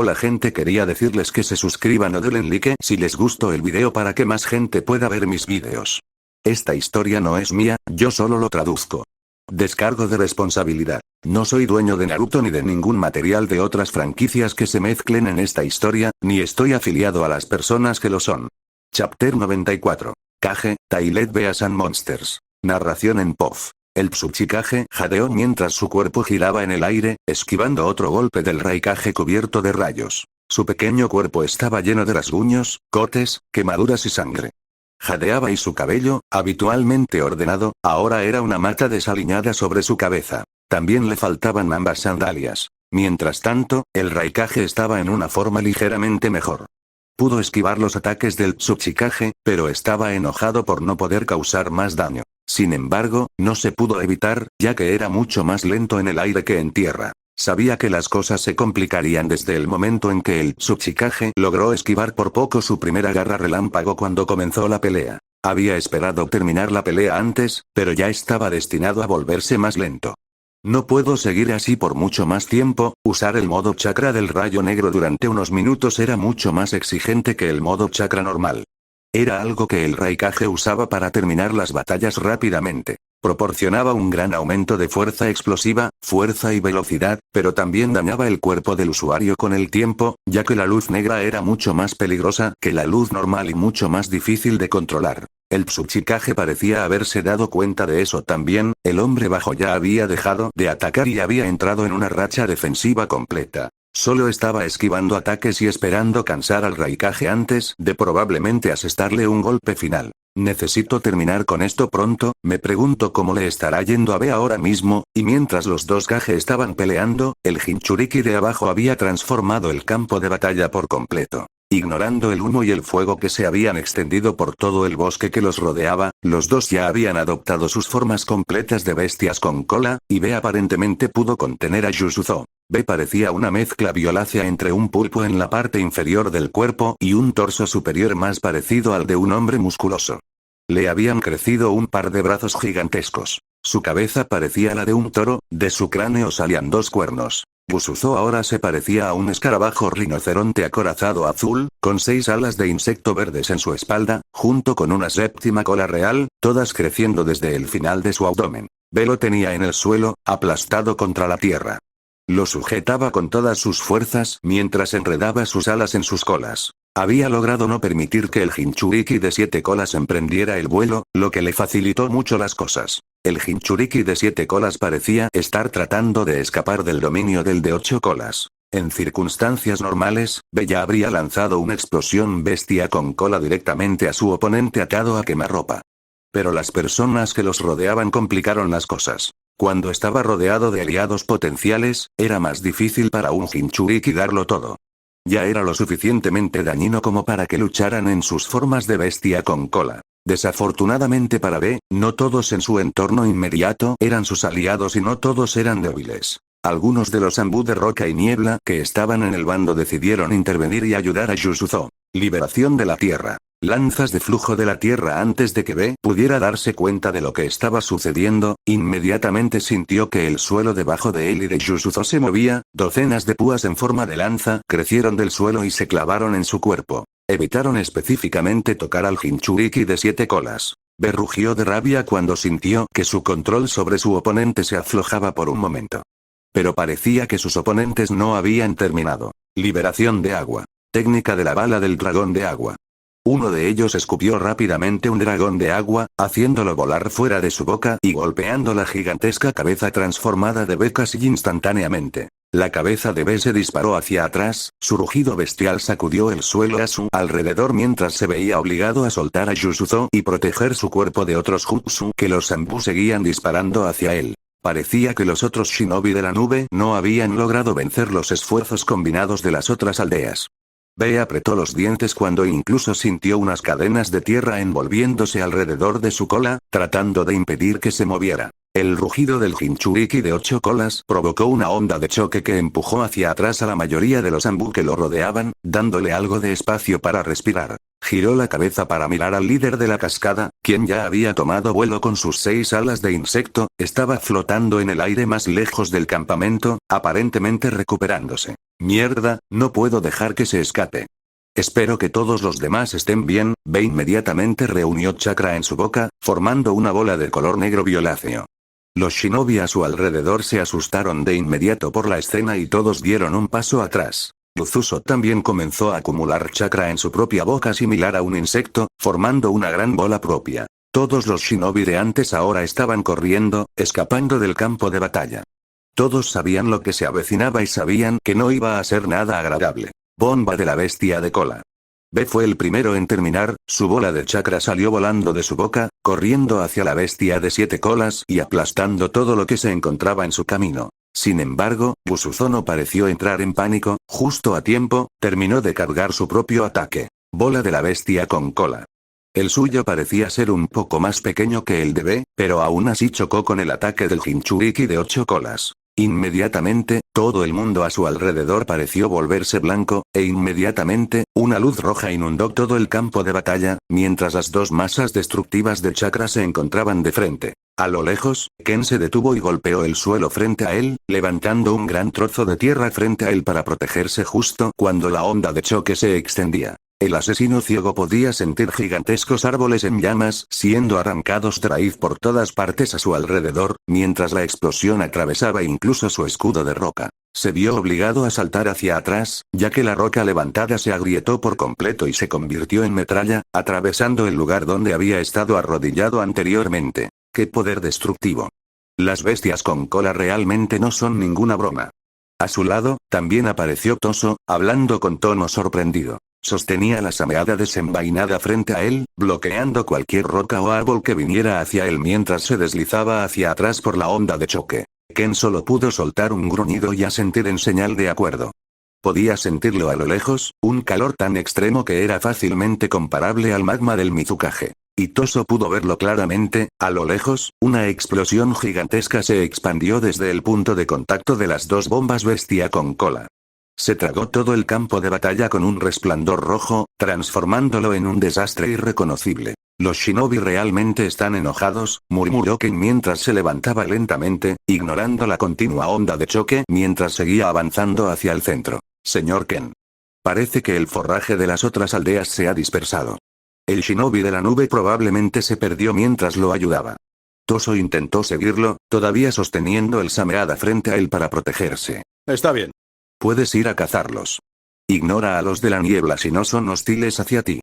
Hola gente, quería decirles que se suscriban o denle like si les gustó el video para que más gente pueda ver mis videos. Esta historia no es mía, yo solo lo traduzco. Descargo de responsabilidad. No soy dueño de Naruto ni de ningún material de otras franquicias que se mezclen en esta historia, ni estoy afiliado a las personas que lo son. Chapter 94. Kage, Tailet Beasts and Monsters. Narración en POV. El Tsuchikage jadeó mientras su cuerpo giraba en el aire, esquivando otro golpe del Raikage cubierto de rayos. Su pequeño cuerpo estaba lleno de rasguños, cortes, quemaduras y sangre. Jadeaba y su cabello, habitualmente ordenado, ahora era una mata desaliñada sobre su cabeza. También le faltaban ambas sandalias. Mientras tanto, el Raikage estaba en una forma ligeramente mejor. Pudo esquivar los ataques del Tsuchikage, pero estaba enojado por no poder causar más daño. Sin embargo, no se pudo evitar, ya que era mucho más lento en el aire que en tierra. Sabía que las cosas se complicarían desde el momento en que el Tsuchikage logró esquivar por poco su primera garra relámpago cuando comenzó la pelea. Había esperado terminar la pelea antes, pero ya estaba destinado a volverse más lento. No puedo seguir así por mucho más tiempo. Usar el modo chakra del rayo negro durante unos minutos era mucho más exigente que el modo chakra normal. Era algo que el Raikage usaba para terminar las batallas rápidamente. Proporcionaba un gran aumento de fuerza explosiva, fuerza y velocidad, pero también dañaba el cuerpo del usuario con el tiempo, ya que la luz negra era mucho más peligrosa que la luz normal y mucho más difícil de controlar. El Tsuchikage parecía haberse dado cuenta de eso también. El hombre bajo ya había dejado de atacar y había entrado en una racha defensiva completa. Solo estaba esquivando ataques y esperando cansar al Raikage antes de probablemente asestarle un golpe final. Necesito terminar con esto pronto. Me pregunto cómo le estará yendo a B ahora mismo, y mientras los dos Kage estaban peleando, el Jinchuriki de abajo había transformado el campo de batalla por completo. Ignorando el humo y el fuego que se habían extendido por todo el bosque que los rodeaba, los dos ya habían adoptado sus formas completas de bestias con cola, y B aparentemente pudo contener a Jusuzo. B parecía una mezcla violácea entre un pulpo en la parte inferior del cuerpo y un torso superior más parecido al de un hombre musculoso. Le habían crecido un par de brazos gigantescos. Su cabeza parecía la de un toro, de su cráneo salían dos cuernos. Jusuzo ahora se parecía a un escarabajo rinoceronte acorazado azul, con 6 alas de insecto verdes en su espalda, junto con una séptima cola real, todas creciendo desde el final de su abdomen. B lo tenía en el suelo, aplastado contra la tierra. Lo sujetaba con todas sus fuerzas mientras enredaba sus alas en sus colas. Había logrado no permitir que el Jinchuriki de 7 colas emprendiera el vuelo, lo que le facilitó mucho las cosas. El Jinchuriki de 7 colas parecía estar tratando de escapar del dominio del de 8 colas. En circunstancias normales, B ya habría lanzado una explosión bestia con cola directamente a su oponente atado a quemarropa. Pero las personas que los rodeaban complicaron las cosas. Cuando estaba rodeado de aliados potenciales, era más difícil para un Jinchuriki darlo todo. Ya era lo suficientemente dañino como para que lucharan en sus formas de bestia con cola. Desafortunadamente para B, no todos en su entorno inmediato eran sus aliados y no todos eran débiles. Algunos de los Anbu de roca y niebla que estaban en el bando decidieron intervenir y ayudar a Jusuzo. Liberación de la tierra. Lanzas de flujo de la tierra. Antes de que B pudiera darse cuenta de lo que estaba sucediendo, inmediatamente sintió que el suelo debajo de él y de Jusuzo se movía. Docenas de púas en forma de lanza crecieron del suelo y se clavaron en su cuerpo. Evitaron específicamente tocar al Jinchuriki de 7 colas. B rugió de rabia cuando sintió que su control sobre su oponente se aflojaba por un momento. Pero parecía que sus oponentes no habían terminado. Liberación de agua. Técnica de la bala del dragón de agua. Uno de ellos escupió rápidamente un dragón de agua, haciéndolo volar fuera de su boca y golpeando la gigantesca cabeza transformada de B casi instantáneamente. La cabeza de B se disparó hacia atrás, su rugido bestial sacudió el suelo a su alrededor mientras se veía obligado a soltar a Jusuzo y proteger su cuerpo de otros jutsu que los Anbu seguían disparando hacia él. Parecía que los otros shinobi de la nube no habían logrado vencer los esfuerzos combinados de las otras aldeas. B apretó los dientes cuando incluso sintió unas cadenas de tierra envolviéndose alrededor de su cola, tratando de impedir que se moviera. El rugido del Jinchuriki de 8 colas provocó una onda de choque que empujó hacia atrás a la mayoría de los Anbu que lo rodeaban, dándole algo de espacio para respirar. Giró la cabeza para mirar al líder de la cascada, quien ya había tomado vuelo con sus 6 alas de insecto, estaba flotando en el aire más lejos del campamento, aparentemente recuperándose. Mierda, no puedo dejar que se escape. Espero que todos los demás estén bien. Ve inmediatamente reunió chakra en su boca, formando una bola de color negro violáceo. Los shinobi a su alrededor se asustaron de inmediato por la escena y todos dieron un paso atrás. Uzuso también comenzó a acumular chakra en su propia boca similar a un insecto, formando una gran bola propia. Todos los shinobi de antes ahora estaban corriendo, escapando del campo de batalla. Todos sabían lo que se avecinaba y sabían que no iba a ser nada agradable. Bomba de la bestia de cola. B fue el primero en terminar, su bola de chakra salió volando de su boca, corriendo hacia la bestia de 7 colas y aplastando todo lo que se encontraba en su camino. Sin embargo, Uzuzo no pareció entrar en pánico, justo a tiempo, terminó de cargar su propio ataque. Bola de la bestia con cola. El suyo parecía ser un poco más pequeño que el de B, pero aún así chocó con el ataque del Jinchuriki de 8 colas. Inmediatamente, todo el mundo a su alrededor pareció volverse blanco, e inmediatamente, una luz roja inundó todo el campo de batalla, mientras las dos masas destructivas de chakra se encontraban de frente. A lo lejos, Ken se detuvo y golpeó el suelo frente a él, levantando un gran trozo de tierra frente a él para protegerse justo cuando la onda de choque se extendía. El asesino ciego podía sentir gigantescos árboles en llamas siendo arrancados de raíz por todas partes a su alrededor, mientras la explosión atravesaba incluso su escudo de roca. Se vio obligado a saltar hacia atrás, ya que la roca levantada se agrietó por completo y se convirtió en metralla, atravesando el lugar donde había estado arrodillado anteriormente. ¡Qué poder destructivo! Las bestias con cola realmente no son ninguna broma. A su lado, también apareció Toso, hablando con tono sorprendido. Sostenía la sameada desenvainada frente a él, bloqueando cualquier roca o árbol que viniera hacia él mientras se deslizaba hacia atrás por la onda de choque. Ken solo pudo soltar un gruñido y asentir en señal de acuerdo. Podía sentirlo a lo lejos, un calor tan extremo que era fácilmente comparable al magma del Mizukage. Y Toso pudo verlo claramente, a lo lejos, una explosión gigantesca se expandió desde el punto de contacto de las dos bombas bestia con cola. Se tragó todo el campo de batalla con un resplandor rojo, transformándolo en un desastre irreconocible. Los shinobi realmente están enojados, murmuró Ken mientras se levantaba lentamente, ignorando la continua onda de choque mientras seguía avanzando hacia el centro. Señor Ken. Parece que el forraje de las otras aldeas se ha dispersado. El shinobi de la nube probablemente se perdió mientras lo ayudaba. Toso intentó seguirlo, todavía sosteniendo el sameada frente a él para protegerse. Está bien. Puedes ir a cazarlos. Ignora a los de la niebla si no son hostiles hacia ti.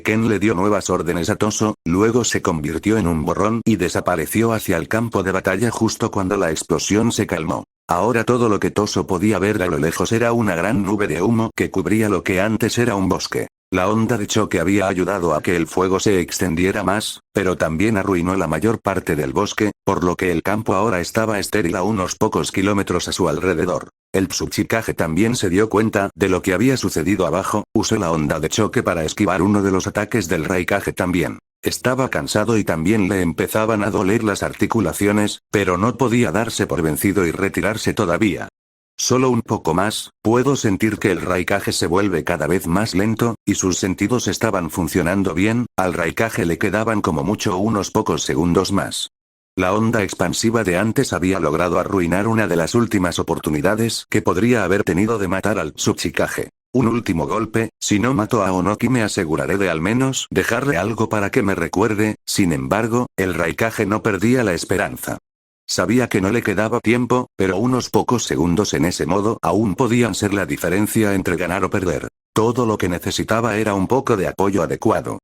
Ken le dio nuevas órdenes a Toso, luego se convirtió en un borrón y desapareció hacia el campo de batalla justo cuando la explosión se calmó. Ahora todo lo que Toso podía ver a lo lejos era una gran nube de humo que cubría lo que antes era un bosque. La onda de choque había ayudado a que el fuego se extendiera más, pero también arruinó la mayor parte del bosque, por lo que el campo ahora estaba estéril a unos pocos kilómetros a su alrededor. El Tsuchikage también se dio cuenta de lo que había sucedido abajo, usó la onda de choque para esquivar uno de los ataques del Raikage también. Estaba cansado y también le empezaban a doler las articulaciones, pero no podía darse por vencido y retirarse todavía. Solo un poco más, puedo sentir que el Raikage se vuelve cada vez más lento, y sus sentidos estaban funcionando bien, al Raikage le quedaban como mucho unos pocos segundos más. La onda expansiva de antes había logrado arruinar una de las últimas oportunidades que podría haber tenido de matar al Tsuchikage. Un último golpe, si no mato a Onoki me aseguraré de al menos dejarle algo para que me recuerde. Sin embargo, el Raikage no perdía la esperanza. Sabía que no le quedaba tiempo, pero unos pocos segundos en ese modo aún podían ser la diferencia entre ganar o perder. Todo lo que necesitaba era un poco de apoyo adecuado.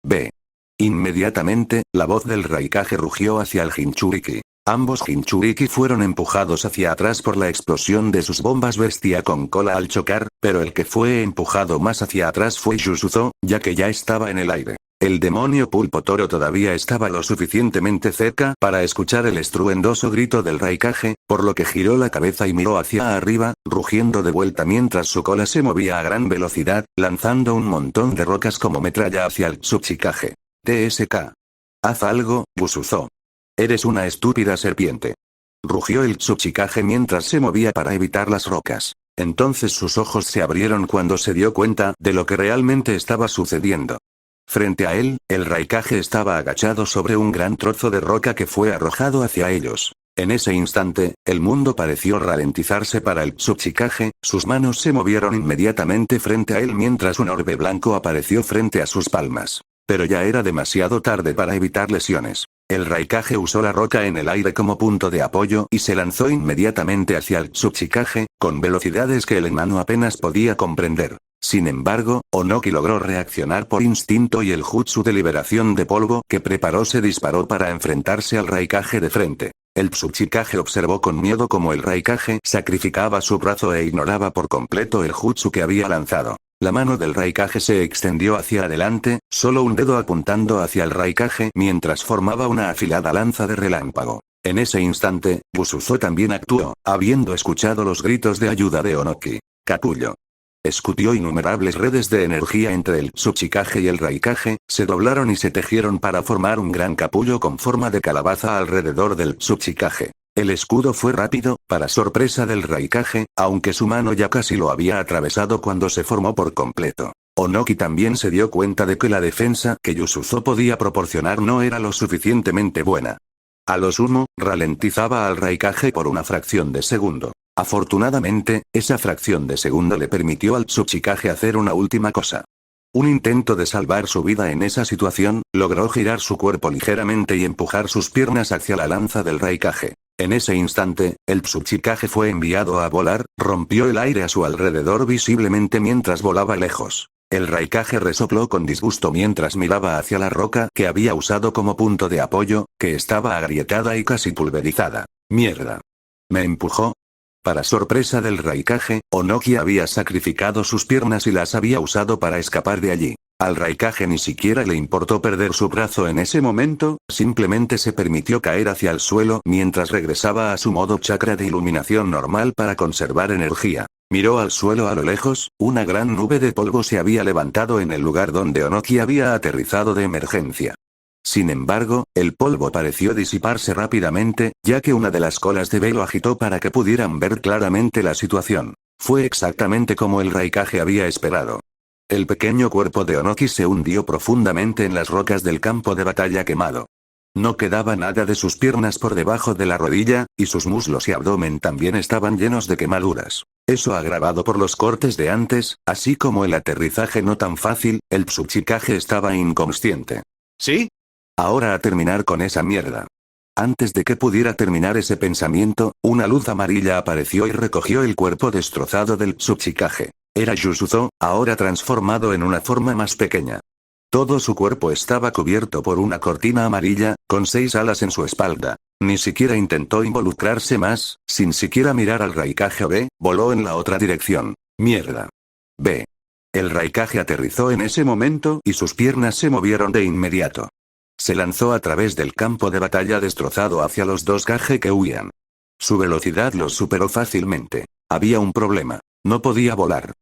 B. Inmediatamente, la voz del Raikage rugió hacia el Jinchuriki. Ambos Jinchuriki fueron empujados hacia atrás por la explosión de sus bombas bestia con cola al chocar, pero el que fue empujado más hacia atrás fue Yusuzo, ya que ya estaba en el aire. El demonio Pulpo Toro todavía estaba lo suficientemente cerca para escuchar el estruendoso grito del Raikage, por lo que giró la cabeza y miró hacia arriba, rugiendo de vuelta mientras su cola se movía a gran velocidad, lanzando un montón de rocas como metralla hacia el Tsuchikage. TSK. Haz algo, Uzuzo. Eres una estúpida serpiente. Rugió el Tsuchikage mientras se movía para evitar las rocas. Entonces sus ojos se abrieron cuando se dio cuenta de lo que realmente estaba sucediendo. Frente a él, el Raikage estaba agachado sobre un gran trozo de roca que fue arrojado hacia ellos. En ese instante, el mundo pareció ralentizarse para el Tsuchikage, sus manos se movieron inmediatamente frente a él mientras un orbe blanco apareció frente a sus palmas. Pero ya era demasiado tarde para evitar lesiones. El Raikage usó la roca en el aire como punto de apoyo y se lanzó inmediatamente hacia el Tsuchikage, con velocidades que el enano apenas podía comprender. Sin embargo, Onoki logró reaccionar por instinto y el jutsu de liberación de polvo que preparó se disparó para enfrentarse al Raikage de frente. El Tsuchikage observó con miedo cómo el Raikage sacrificaba su brazo e ignoraba por completo el jutsu que había lanzado. La mano del Raikage se extendió hacia adelante, solo un dedo apuntando hacia el Raikage mientras formaba una afilada lanza de relámpago. En ese instante, Busuzo también actuó, habiendo escuchado los gritos de ayuda de Onoki. Capullo. Escutió innumerables redes de energía entre el Tsuchikage y el Raikage, se doblaron y se tejieron para formar un gran capullo con forma de calabaza alrededor del Tsuchikage. El escudo fue rápido, para sorpresa del Raikage, aunque su mano ya casi lo había atravesado cuando se formó por completo. Onoki también se dio cuenta de que la defensa que Yusuzo podía proporcionar no era lo suficientemente buena. A lo sumo, ralentizaba al Raikage por una fracción de segundo. Afortunadamente, esa fracción de segundo le permitió al Tsuchikage hacer una última cosa. Un intento de salvar su vida en esa situación, logró girar su cuerpo ligeramente y empujar sus piernas hacia la lanza del Raikage. En ese instante, el Tsuchikage fue enviado a volar, rompió el aire a su alrededor visiblemente mientras volaba lejos. El Raikage resopló con disgusto mientras miraba hacia la roca que había usado como punto de apoyo, que estaba agrietada y casi pulverizada. ¡Mierda! ¿Me empujó? Para sorpresa del Raikage, Onoki había sacrificado sus piernas y las había usado para escapar de allí. Al Raikage ni siquiera le importó perder su brazo en ese momento, simplemente se permitió caer hacia el suelo mientras regresaba a su modo chakra de iluminación normal para conservar energía. Miró al suelo a lo lejos, una gran nube de polvo se había levantado en el lugar donde Onoki había aterrizado de emergencia. Sin embargo, el polvo pareció disiparse rápidamente, ya que una de las colas de velo agitó para que pudieran ver claramente la situación. Fue exactamente como el Raikage había esperado. El pequeño cuerpo de Onoki se hundió profundamente en las rocas del campo de batalla quemado. No quedaba nada de sus piernas por debajo de la rodilla, y sus muslos y abdomen también estaban llenos de quemaduras. Eso agravado por los cortes de antes, así como el aterrizaje no tan fácil, el Tsuchikage estaba inconsciente. ¿Sí? Ahora a terminar con esa mierda. Antes de que pudiera terminar ese pensamiento, una luz amarilla apareció y recogió el cuerpo destrozado del Tsuchikage. Era Yusuzo, ahora transformado en una forma más pequeña. Todo su cuerpo estaba cubierto por una cortina amarilla, con 6 alas en su espalda. Ni siquiera intentó involucrarse más, sin siquiera mirar al Raikage B, voló en la otra dirección. Mierda. B. El Raikage aterrizó en ese momento y sus piernas se movieron de inmediato. Se lanzó a través del campo de batalla destrozado hacia los dos Kage que huían. Su velocidad los superó fácilmente. Había un problema. No podía volar.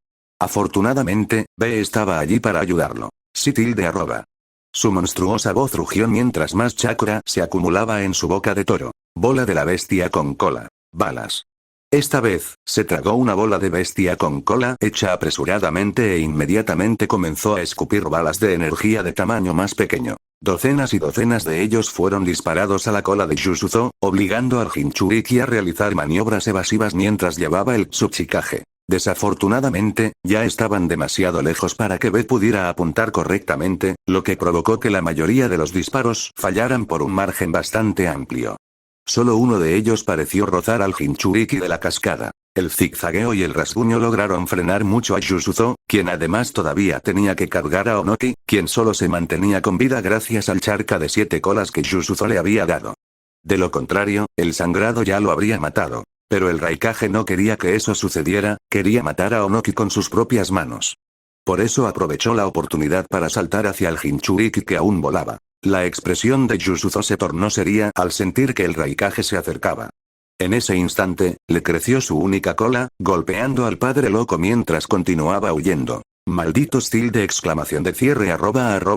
Afortunadamente, B estaba allí para ayudarlo. @. Su monstruosa voz rugió mientras más chakra se acumulaba en su boca de toro. Bola de la bestia con cola. Balas. Esta vez, se tragó una bola de bestia con cola hecha apresuradamente e inmediatamente comenzó a escupir balas de energía de tamaño más pequeño. Docenas y docenas de ellos fueron disparados a la cola de Yusuzo, obligando al Jinchuriki a realizar maniobras evasivas mientras llevaba el Tsuchikage. Desafortunadamente, ya estaban demasiado lejos para que B pudiera apuntar correctamente, lo que provocó que la mayoría de los disparos fallaran por un margen bastante amplio. Solo uno de ellos pareció rozar al Jinchuriki de la cascada. El zigzagueo y el rasguño lograron frenar mucho a Yusuzo, quien además todavía tenía que cargar a Onoki, quien solo se mantenía con vida gracias al charca de 7 colas que Yusuzo le había dado. De lo contrario, el sangrado ya lo habría matado. Pero el Raikage no quería que eso sucediera, quería matar a Onoki con sus propias manos. Por eso aprovechó la oportunidad para saltar hacia el Jinchuriki que aún volaba. La expresión de Yusuzo se tornó seria al sentir que el Raikage se acercaba. En ese instante, le creció su única cola, golpeando al padre loco mientras continuaba huyendo. Malditos exclamación de cierre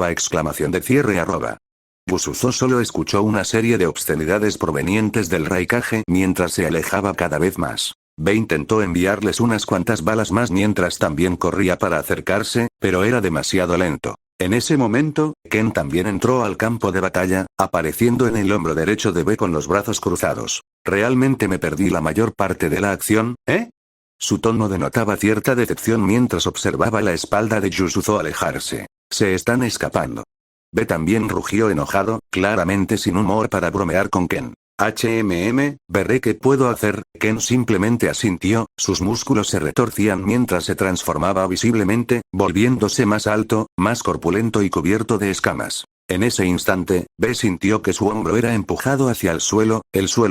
exclamación de cierre. Busuzo solo escuchó una serie de obscenidades provenientes del Raikage mientras se alejaba cada vez más. B intentó enviarles unas cuantas balas más mientras también corría para acercarse, pero era demasiado lento. En ese momento, Ken también entró al campo de batalla, apareciendo en el hombro derecho de B con los brazos cruzados. Realmente me perdí la mayor parte de la acción, ¿eh? Su tono denotaba cierta decepción mientras observaba la espalda de Yasuzo alejarse. Se están escapando. B también rugió enojado, claramente sin humor para bromear con Ken. Veré qué puedo hacer. Ken simplemente asintió, sus músculos se retorcían mientras se transformaba visiblemente, volviéndose más alto, más corpulento y cubierto de escamas. En ese instante, B sintió que su hombro era empujado hacia el suelo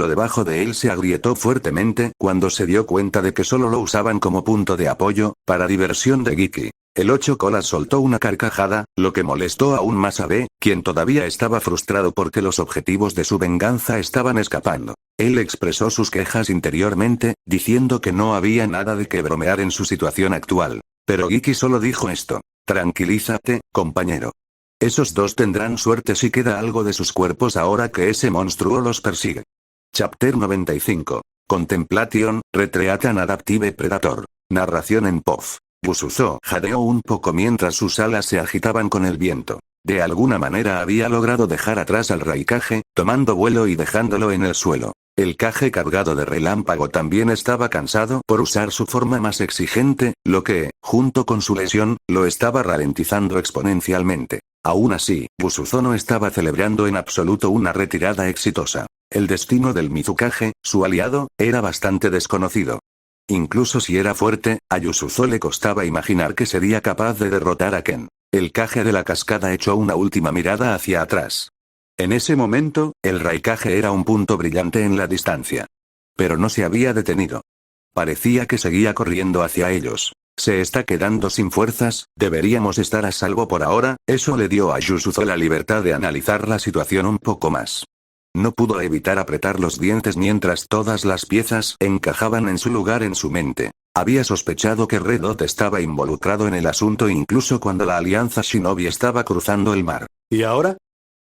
debajo de él se agrietó fuertemente cuando se dio cuenta de que solo lo usaban como punto de apoyo, para diversión de Giki. El 8 colas soltó una carcajada, lo que molestó aún más a B, quien todavía estaba frustrado porque los objetivos de su venganza estaban escapando. Él expresó sus quejas interiormente, diciendo que no había nada de qué bromear en su situación actual. Pero Giki solo dijo esto. Tranquilízate, compañero. Esos dos tendrán suerte si queda algo de sus cuerpos ahora que ese monstruo los persigue. Chapter 95. Contemplation, Retreat and Adaptive Predator. Narración en POV. Busuzo jadeó un poco mientras sus alas se agitaban con el viento. De alguna manera había logrado dejar atrás al Raikage, tomando vuelo y dejándolo en el suelo. El Kage cargado de relámpago también estaba cansado por usar su forma más exigente, lo que, junto con su lesión, lo estaba ralentizando exponencialmente. Aún así, Busuzo no estaba celebrando en absoluto una retirada exitosa. El destino del Mizukage, su aliado, era bastante desconocido. Incluso si era fuerte, a Yasuzo le costaba imaginar que sería capaz de derrotar a Ken. El Kage de la cascada echó una última mirada hacia atrás. En ese momento, el Raikage era un punto brillante en la distancia. Pero no se había detenido. Parecía que seguía corriendo hacia ellos. Se está quedando sin fuerzas, deberíamos estar a salvo por ahora. Eso le dio a Yasuzo la libertad de analizar la situación un poco más. No pudo evitar apretar los dientes mientras todas las piezas encajaban en su lugar en su mente. Había sospechado que Red Dot estaba involucrado en el asunto incluso cuando la alianza Shinobi estaba cruzando el mar. ¿Y ahora?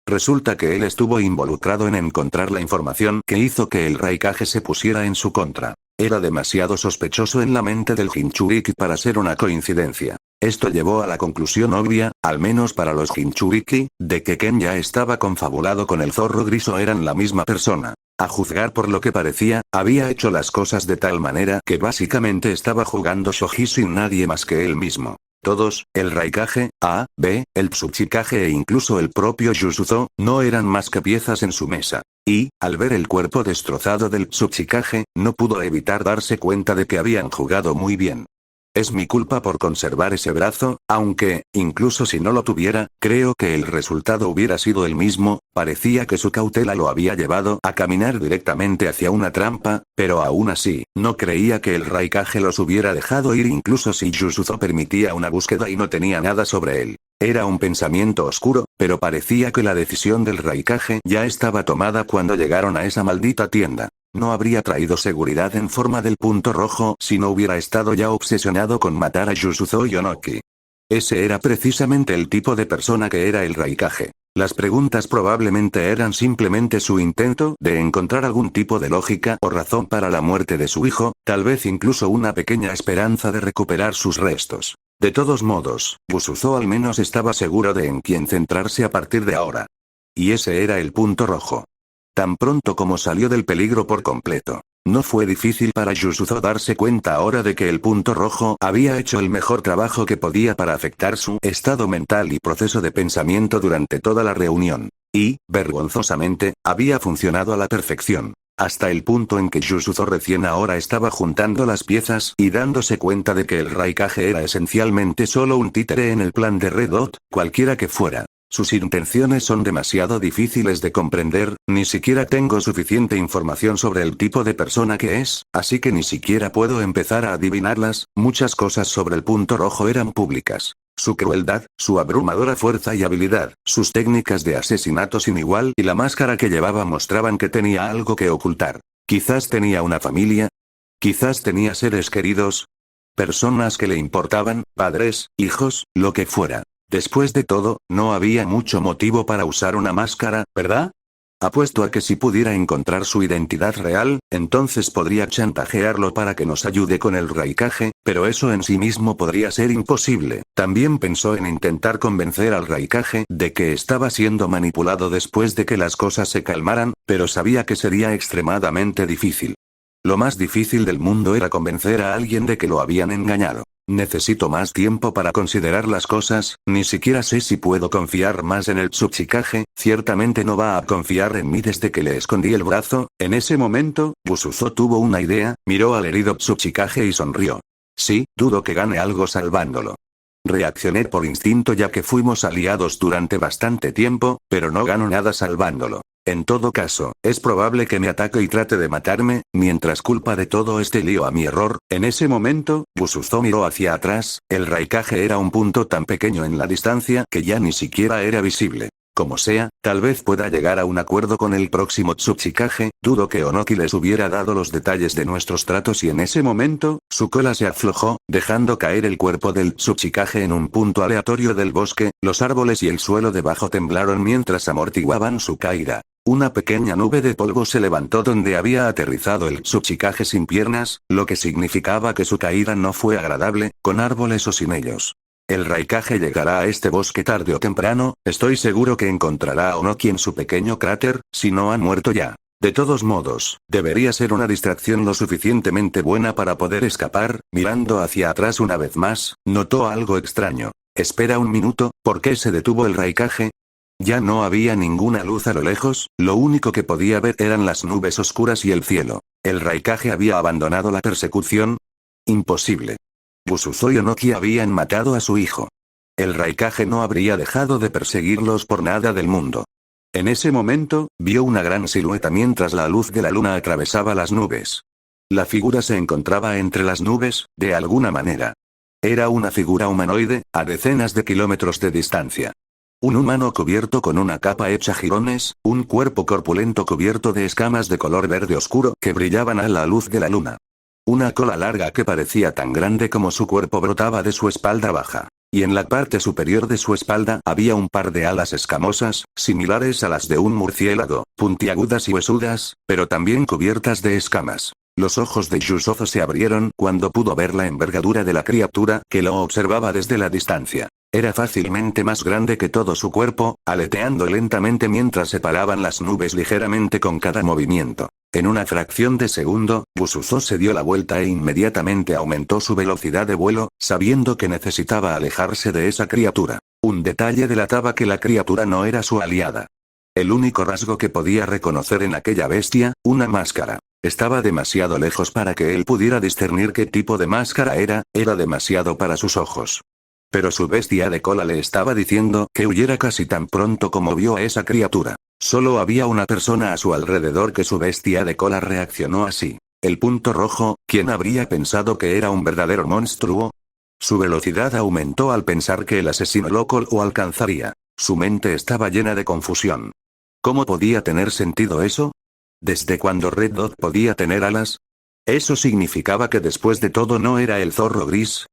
Resulta que él estuvo involucrado en encontrar la información que hizo que el Raikage se pusiera en su contra. Era demasiado sospechoso en la mente del Jinchuriki para ser una coincidencia. Esto llevó a la conclusión obvia, al menos para los Jinchuriki, de que Ken ya estaba confabulado con el zorro gris o eran la misma persona. A juzgar por lo que parecía, había hecho las cosas de tal manera que básicamente estaba jugando shogi sin nadie más que él mismo. Todos, el Raikage, A, B, el Tsuchikage e incluso el propio Yasuzo, no eran más que piezas en su mesa. Y, al ver el cuerpo destrozado del Tsuchikage, no pudo evitar darse cuenta de que habían jugado muy bien. Es mi culpa por conservar ese brazo, aunque, incluso si no lo tuviera, creo que el resultado hubiera sido el mismo. Parecía que su cautela lo había llevado a caminar directamente hacia una trampa, pero aún así, no creía que el Raikage los hubiera dejado ir incluso si Yasuzo permitía una búsqueda y no tenía nada sobre él. Era un pensamiento oscuro, pero parecía que la decisión del Raikage ya estaba tomada cuando llegaron a esa maldita tienda. No habría traído seguridad en forma del punto rojo si no hubiera estado ya obsesionado con matar a Yasuzo y Onoki. Ese era precisamente el tipo de persona que era el Raikage. Las preguntas probablemente eran simplemente su intento de encontrar algún tipo de lógica o razón para la muerte de su hijo, tal vez incluso una pequeña esperanza de recuperar sus restos. De todos modos, Busuzo al menos estaba seguro de en quién centrarse a partir de ahora. Y ese era el punto rojo. Tan pronto como salió del peligro por completo. No fue difícil para Yasuzo darse cuenta ahora de que el punto rojo había hecho el mejor trabajo que podía para afectar su estado mental y proceso de pensamiento durante toda la reunión. Y, vergonzosamente, había funcionado a la perfección. Hasta el punto en que Yasuzo recién ahora estaba juntando las piezas y dándose cuenta de que el Raikage era esencialmente solo un títere en el plan de Red Dot, cualquiera que fuera. Sus intenciones son demasiado difíciles de comprender, ni siquiera tengo suficiente información sobre el tipo de persona que es, así que ni siquiera puedo empezar a adivinarlas. Muchas cosas sobre el punto rojo eran públicas. Su crueldad, su abrumadora fuerza y habilidad, sus técnicas de asesinato sin igual y la máscara que llevaba mostraban que tenía algo que ocultar. Quizás tenía una familia. Quizás tenía seres queridos. Personas que le importaban, padres, hijos, lo que fuera. Después de todo, no había mucho motivo para usar una máscara, ¿verdad? Apuesto a que si pudiera encontrar su identidad real, entonces podría chantajearlo para que nos ayude con el Raikage, pero eso en sí mismo podría ser imposible. También pensó en intentar convencer al Raikage de que estaba siendo manipulado después de que las cosas se calmaran, pero sabía que sería extremadamente difícil. Lo más difícil del mundo era convencer a alguien de que lo habían engañado. Necesito más tiempo para considerar las cosas, ni siquiera sé si puedo confiar más en el Tsuchikage, ciertamente no va a confiar en mí desde que le escondí el brazo. En ese momento, Busuzo tuvo una idea, miró al herido Tsuchikage y sonrió. Sí, dudo que gane algo salvándolo. Reaccioné por instinto ya que fuimos aliados durante bastante tiempo, pero no gano nada salvándolo. En todo caso, es probable que me ataque y trate de matarme, mientras culpa de todo este lío a mi error. En ese momento, Busuzo miró hacia atrás, el Raikage era un punto tan pequeño en la distancia que ya ni siquiera era visible. Como sea, tal vez pueda llegar a un acuerdo con el próximo Tsuchikage, dudo que Onoki les hubiera dado los detalles de nuestros tratos y en ese momento, su cola se aflojó, dejando caer el cuerpo del Tsuchikage en un punto aleatorio del bosque, los árboles y el suelo debajo temblaron mientras amortiguaban su caída. Una pequeña nube de polvo se levantó donde había aterrizado el Tsuchikage sin piernas, lo que significaba que su caída no fue agradable, con árboles o sin ellos. El Raikage llegará a este bosque tarde o temprano, estoy seguro que encontrará a Onoki en su pequeño cráter, si no han muerto ya. De todos modos, debería ser una distracción lo suficientemente buena para poder escapar. Mirando hacia atrás una vez más, notó algo extraño. Espera un minuto, ¿por qué se detuvo el Raikage? Ya no había ninguna luz a lo lejos, lo único que podía ver eran las nubes oscuras y el cielo. ¿El Raikage había abandonado la persecución? Imposible. Busuzo y Onoki habían matado a su hijo. El Raikage no habría dejado de perseguirlos por nada del mundo. En ese momento, vio una gran silueta mientras la luz de la luna atravesaba las nubes. La figura se encontraba entre las nubes, de alguna manera. Era una figura humanoide, a decenas de kilómetros de distancia. Un humano cubierto con una capa hecha jirones, un cuerpo corpulento cubierto de escamas de color verde oscuro que brillaban a la luz de la luna. Una cola larga que parecía tan grande como su cuerpo brotaba de su espalda baja. Y en la parte superior de su espalda había un par de alas escamosas, similares a las de un murciélago, puntiagudas y huesudas, pero también cubiertas de escamas. Los ojos de Yusuzo se abrieron cuando pudo ver la envergadura de la criatura que lo observaba desde la distancia. Era fácilmente más grande que todo su cuerpo, aleteando lentamente mientras separaban las nubes ligeramente con cada movimiento. En una fracción de segundo, Busuzo se dio la vuelta e inmediatamente aumentó su velocidad de vuelo, sabiendo que necesitaba alejarse de esa criatura. Un detalle delataba que la criatura no era su aliada. El único rasgo que podía reconocer en aquella bestia, una máscara. Estaba demasiado lejos para que él pudiera discernir qué tipo de máscara era demasiado para sus ojos. Pero su bestia de cola le estaba diciendo que huyera casi tan pronto como vio a esa criatura. Solo había una persona a su alrededor que su bestia de cola reaccionó así. El punto rojo, ¿quién habría pensado que era un verdadero monstruo? Su velocidad aumentó al pensar que el asesino loco lo alcanzaría. Su mente estaba llena de confusión. ¿Cómo podía tener sentido eso? ¿Desde cuándo Red Dot podía tener alas? ¿Eso significaba que después de todo no era el zorro gris?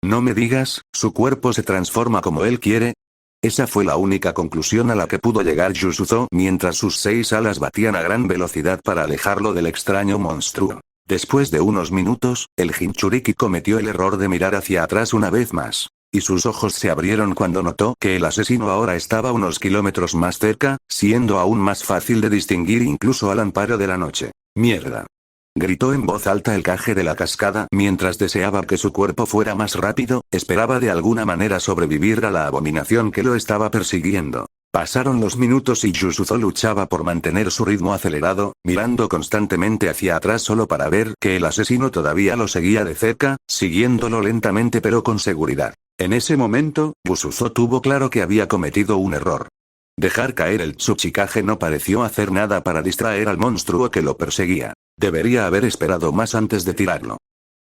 No me digas, ¿su cuerpo se transforma como él quiere? Esa fue la única conclusión a la que pudo llegar Yusuzo mientras sus 6 alas batían a gran velocidad para alejarlo del extraño monstruo. Después de unos minutos, el Jinchuriki cometió el error de mirar hacia atrás una vez más. Y sus ojos se abrieron cuando notó que el asesino ahora estaba unos kilómetros más cerca, siendo aún más fácil de distinguir incluso al amparo de la noche. ¡Mierda! Gritó en voz alta el Kage de la cascada mientras deseaba que su cuerpo fuera más rápido, esperaba de alguna manera sobrevivir a la abominación que lo estaba persiguiendo. Pasaron los minutos y Yusuzo luchaba por mantener su ritmo acelerado, mirando constantemente hacia atrás solo para ver que el asesino todavía lo seguía de cerca, siguiéndolo lentamente pero con seguridad. En ese momento, Busuzo tuvo claro que había cometido un error. Dejar caer el Tsuchikage no pareció hacer nada para distraer al monstruo que lo perseguía. Debería haber esperado más antes de tirarlo.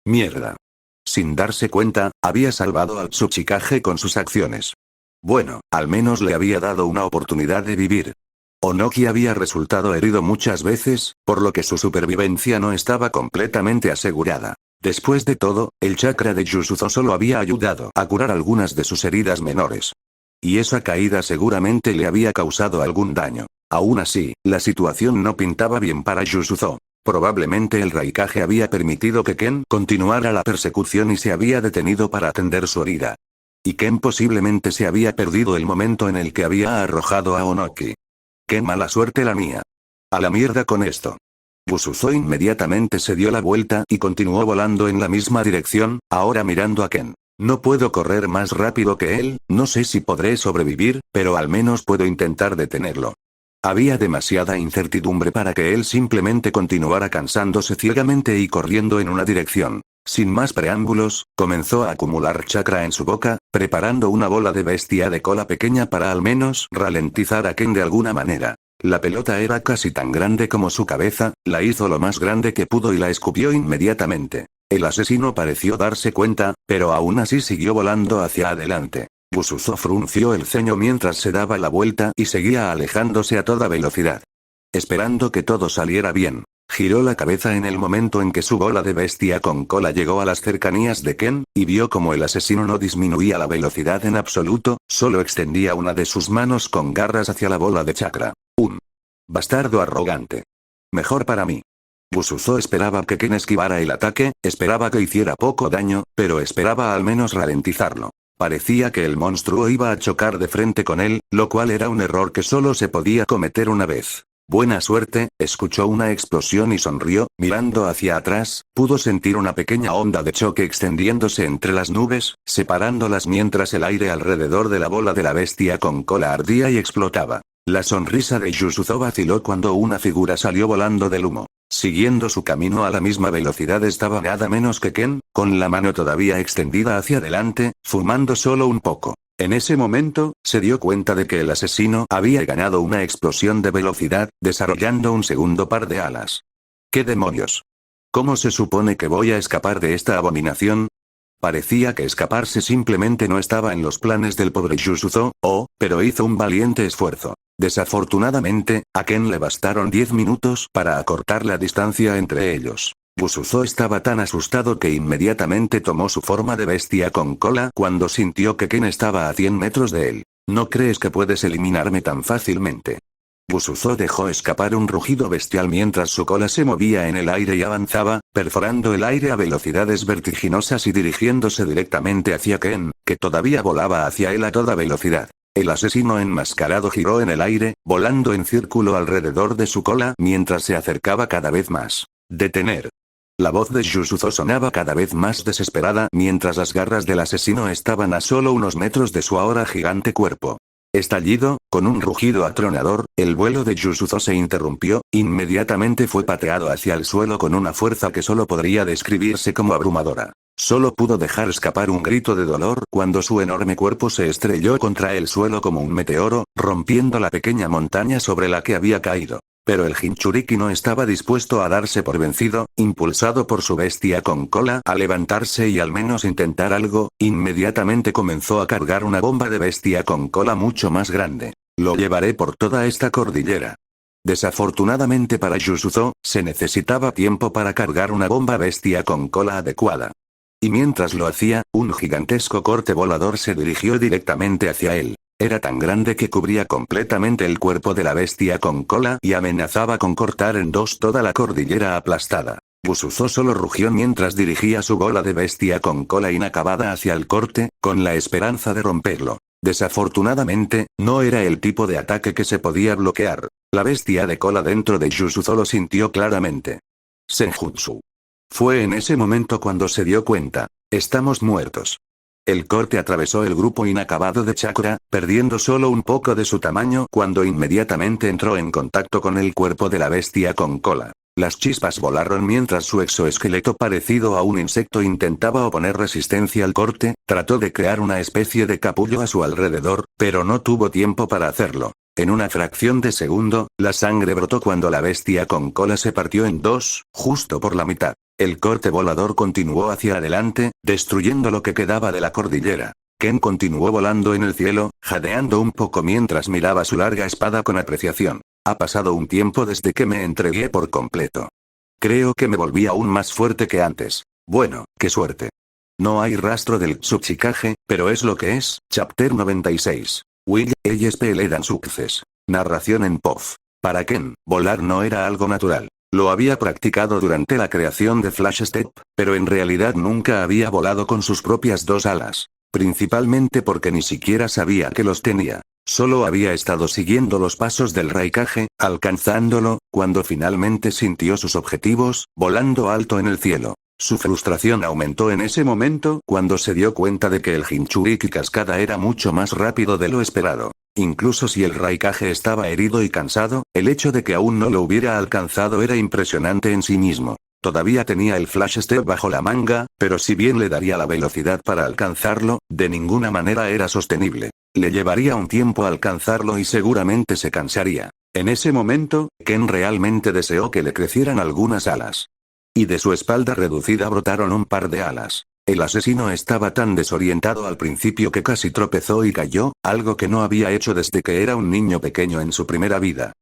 Mierda. Sin darse cuenta, había salvado al Tsuchikage con sus acciones. Bueno, al menos le había dado una oportunidad de vivir. Onoki había resultado herido muchas veces, por lo que su supervivencia no estaba completamente asegurada. Después de todo, el chakra de Yusuzo solo había ayudado a curar algunas de sus heridas menores. Y esa caída seguramente le había causado algún daño. Aún así, la situación no pintaba bien para Yusuzou. Probablemente el Raikage había permitido que Ken continuara la persecución y se había detenido para atender su herida. Y Ken posiblemente se había perdido el momento en el que había arrojado a Onoki. ¡Qué mala suerte la mía! A la mierda con esto. Yusuzou inmediatamente se dio la vuelta y continuó volando en la misma dirección, ahora mirando a Ken. No puedo correr más rápido que él, no sé si podré sobrevivir, pero al menos puedo intentar detenerlo. Había demasiada incertidumbre para que él simplemente continuara cansándose ciegamente y corriendo en una dirección. Sin más preámbulos, comenzó a acumular chakra en su boca, preparando una bola de bestia de cola pequeña para al menos ralentizar a Ken de alguna manera. La pelota era casi tan grande como su cabeza, la hizo lo más grande que pudo y la escupió inmediatamente. El asesino pareció darse cuenta, pero aún así siguió volando hacia adelante. Yusuzou frunció el ceño mientras se daba la vuelta y seguía alejándose a toda velocidad. Esperando que todo saliera bien, giró la cabeza en el momento en que su bola de bestia con cola llegó a las cercanías de Ken, y vio como el asesino no disminuía la velocidad en absoluto, solo extendía una de sus manos con garras hacia la bola de chakra. Un bastardo arrogante. Mejor para mí. Yusuzou esperaba que Ken esquivara el ataque, esperaba que hiciera poco daño, pero esperaba al menos ralentizarlo. Parecía que el monstruo iba a chocar de frente con él, lo cual era un error que solo se podía cometer una vez. Buena suerte, escuchó una explosión y sonrió, mirando hacia atrás, pudo sentir una pequeña onda de choque extendiéndose entre las nubes, separándolas mientras el aire alrededor de la bola de la bestia con cola ardía y explotaba. La sonrisa de Yusuzou vaciló cuando una figura salió volando del humo. Siguiendo su camino a la misma velocidad estaba nada menos que Ken, con la mano todavía extendida hacia adelante, fumando solo un poco. En ese momento, se dio cuenta de que el asesino había ganado una explosión de velocidad, desarrollando un segundo par de alas. ¿Qué demonios? ¿Cómo se supone que voy a escapar de esta abominación? Parecía que escaparse simplemente no estaba en los planes del pobre Yusuzou, pero hizo un valiente esfuerzo. Desafortunadamente, a Ken le bastaron 10 minutos para acortar la distancia entre ellos. Yusuzou estaba tan asustado que inmediatamente tomó su forma de bestia con cola cuando sintió que Ken estaba a 100 metros de él. ¿No crees que puedes eliminarme tan fácilmente? Yusuzou dejó escapar un rugido bestial mientras su cola se movía en el aire y avanzaba, perforando el aire a velocidades vertiginosas y dirigiéndose directamente hacia Ken, que todavía volaba hacia él a toda velocidad. El asesino enmascarado giró en el aire, volando en círculo alrededor de su cola mientras se acercaba cada vez más. ¡Detener! La voz de Yusuzou sonaba cada vez más desesperada mientras las garras del asesino estaban a solo unos metros de su ahora gigante cuerpo. Estallido, con un rugido atronador, el vuelo de Yusuzou se interrumpió, inmediatamente fue pateado hacia el suelo con una fuerza que solo podría describirse como abrumadora. Solo pudo dejar escapar un grito de dolor cuando su enorme cuerpo se estrelló contra el suelo como un meteoro, rompiendo la pequeña montaña sobre la que había caído. Pero el Jinchuriki no estaba dispuesto a darse por vencido, impulsado por su bestia con cola a levantarse y al menos intentar algo, inmediatamente comenzó a cargar una bomba de bestia con cola mucho más grande. Lo llevaré por toda esta cordillera. Desafortunadamente para Yusuzou, se necesitaba tiempo para cargar una bomba bestia con cola adecuada. Y mientras lo hacía, un gigantesco corte volador se dirigió directamente hacia él. Era tan grande que cubría completamente el cuerpo de la bestia con cola y amenazaba con cortar en dos toda la cordillera aplastada. Yusuzou solo rugió mientras dirigía su bola de bestia con cola inacabada hacia el corte, con la esperanza de romperlo. Desafortunadamente, no era el tipo de ataque que se podía bloquear. La bestia de cola dentro de Yusuzou lo sintió claramente. Senjutsu. Fue en ese momento cuando se dio cuenta. Estamos muertos. El corte atravesó el grupo inacabado de chakra, perdiendo solo un poco de su tamaño cuando inmediatamente entró en contacto con el cuerpo de la bestia con cola. Las chispas volaron mientras su exoesqueleto parecido a un insecto intentaba oponer resistencia al corte, trató de crear una especie de capullo a su alrededor, pero no tuvo tiempo para hacerlo. En una fracción de segundo, la sangre brotó cuando la bestia con cola se partió en dos, justo por la mitad. El corte volador continuó hacia adelante, destruyendo lo que quedaba de la cordillera. Ken continuó volando en el cielo, jadeando un poco mientras miraba su larga espada con apreciación. Ha pasado un tiempo desde que me entregué por completo. Creo que me volví aún más fuerte que antes. Bueno, qué suerte. No hay rastro del Tsuchikage, pero es lo que es. Chapter 96. Will, Ellos pelean success. Narración en POF. Para Ken, volar no era algo natural. Lo había practicado durante la creación de Flash Step, pero en realidad nunca había volado con sus propias dos alas. Principalmente porque ni siquiera sabía que los tenía. Solo había estado siguiendo los pasos del Raikage, alcanzándolo, cuando finalmente sintió sus objetivos, volando alto en el cielo. Su frustración aumentó en ese momento cuando se dio cuenta de que el Jinchuriki cascada era mucho más rápido de lo esperado. Incluso si el Raikage estaba herido y cansado, el hecho de que aún no lo hubiera alcanzado era impresionante en sí mismo. Todavía tenía el Flash Step bajo la manga, pero si bien le daría la velocidad para alcanzarlo, de ninguna manera era sostenible. Le llevaría un tiempo alcanzarlo y seguramente se cansaría. En ese momento, Ken realmente deseó que le crecieran algunas alas. Y de su espalda reducida brotaron un par de alas. El asesino estaba tan desorientado al principio que casi tropezó y cayó, algo que no había hecho desde que era un niño pequeño en su primera vida.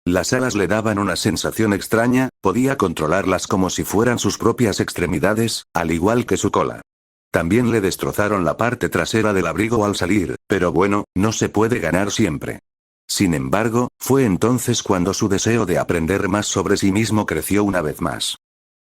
Las alas le daban una sensación extraña, podía controlarlas como si fueran sus propias extremidades, al igual que su cola. También le destrozaron la parte trasera del abrigo al salir, pero bueno, no se puede ganar siempre. Sin embargo, fue entonces cuando su deseo de aprender más sobre sí mismo creció una vez más.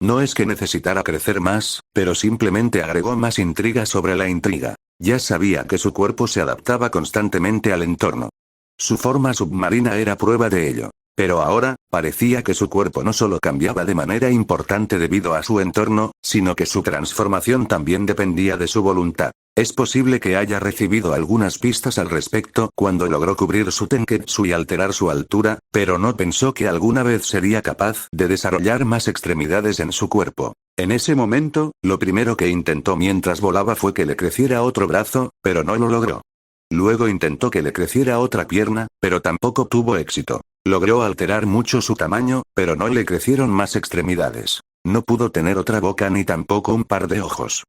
No es que necesitara crecer más, pero simplemente agregó más intriga sobre la intriga. Ya sabía que su cuerpo se adaptaba constantemente al entorno. Su forma submarina era prueba de ello. Pero ahora, parecía que su cuerpo no solo cambiaba de manera importante debido a su entorno, sino que su transformación también dependía de su voluntad. Es posible que haya recibido algunas pistas al respecto cuando logró cubrir su Tenketsu y alterar su altura, pero no pensó que alguna vez sería capaz de desarrollar más extremidades en su cuerpo. En ese momento, lo primero que intentó mientras volaba fue que le creciera otro brazo, pero no lo logró. Luego intentó que le creciera otra pierna, pero tampoco tuvo éxito. Logró alterar mucho su tamaño, pero no le crecieron más extremidades. No pudo tener otra boca ni tampoco un par de ojos.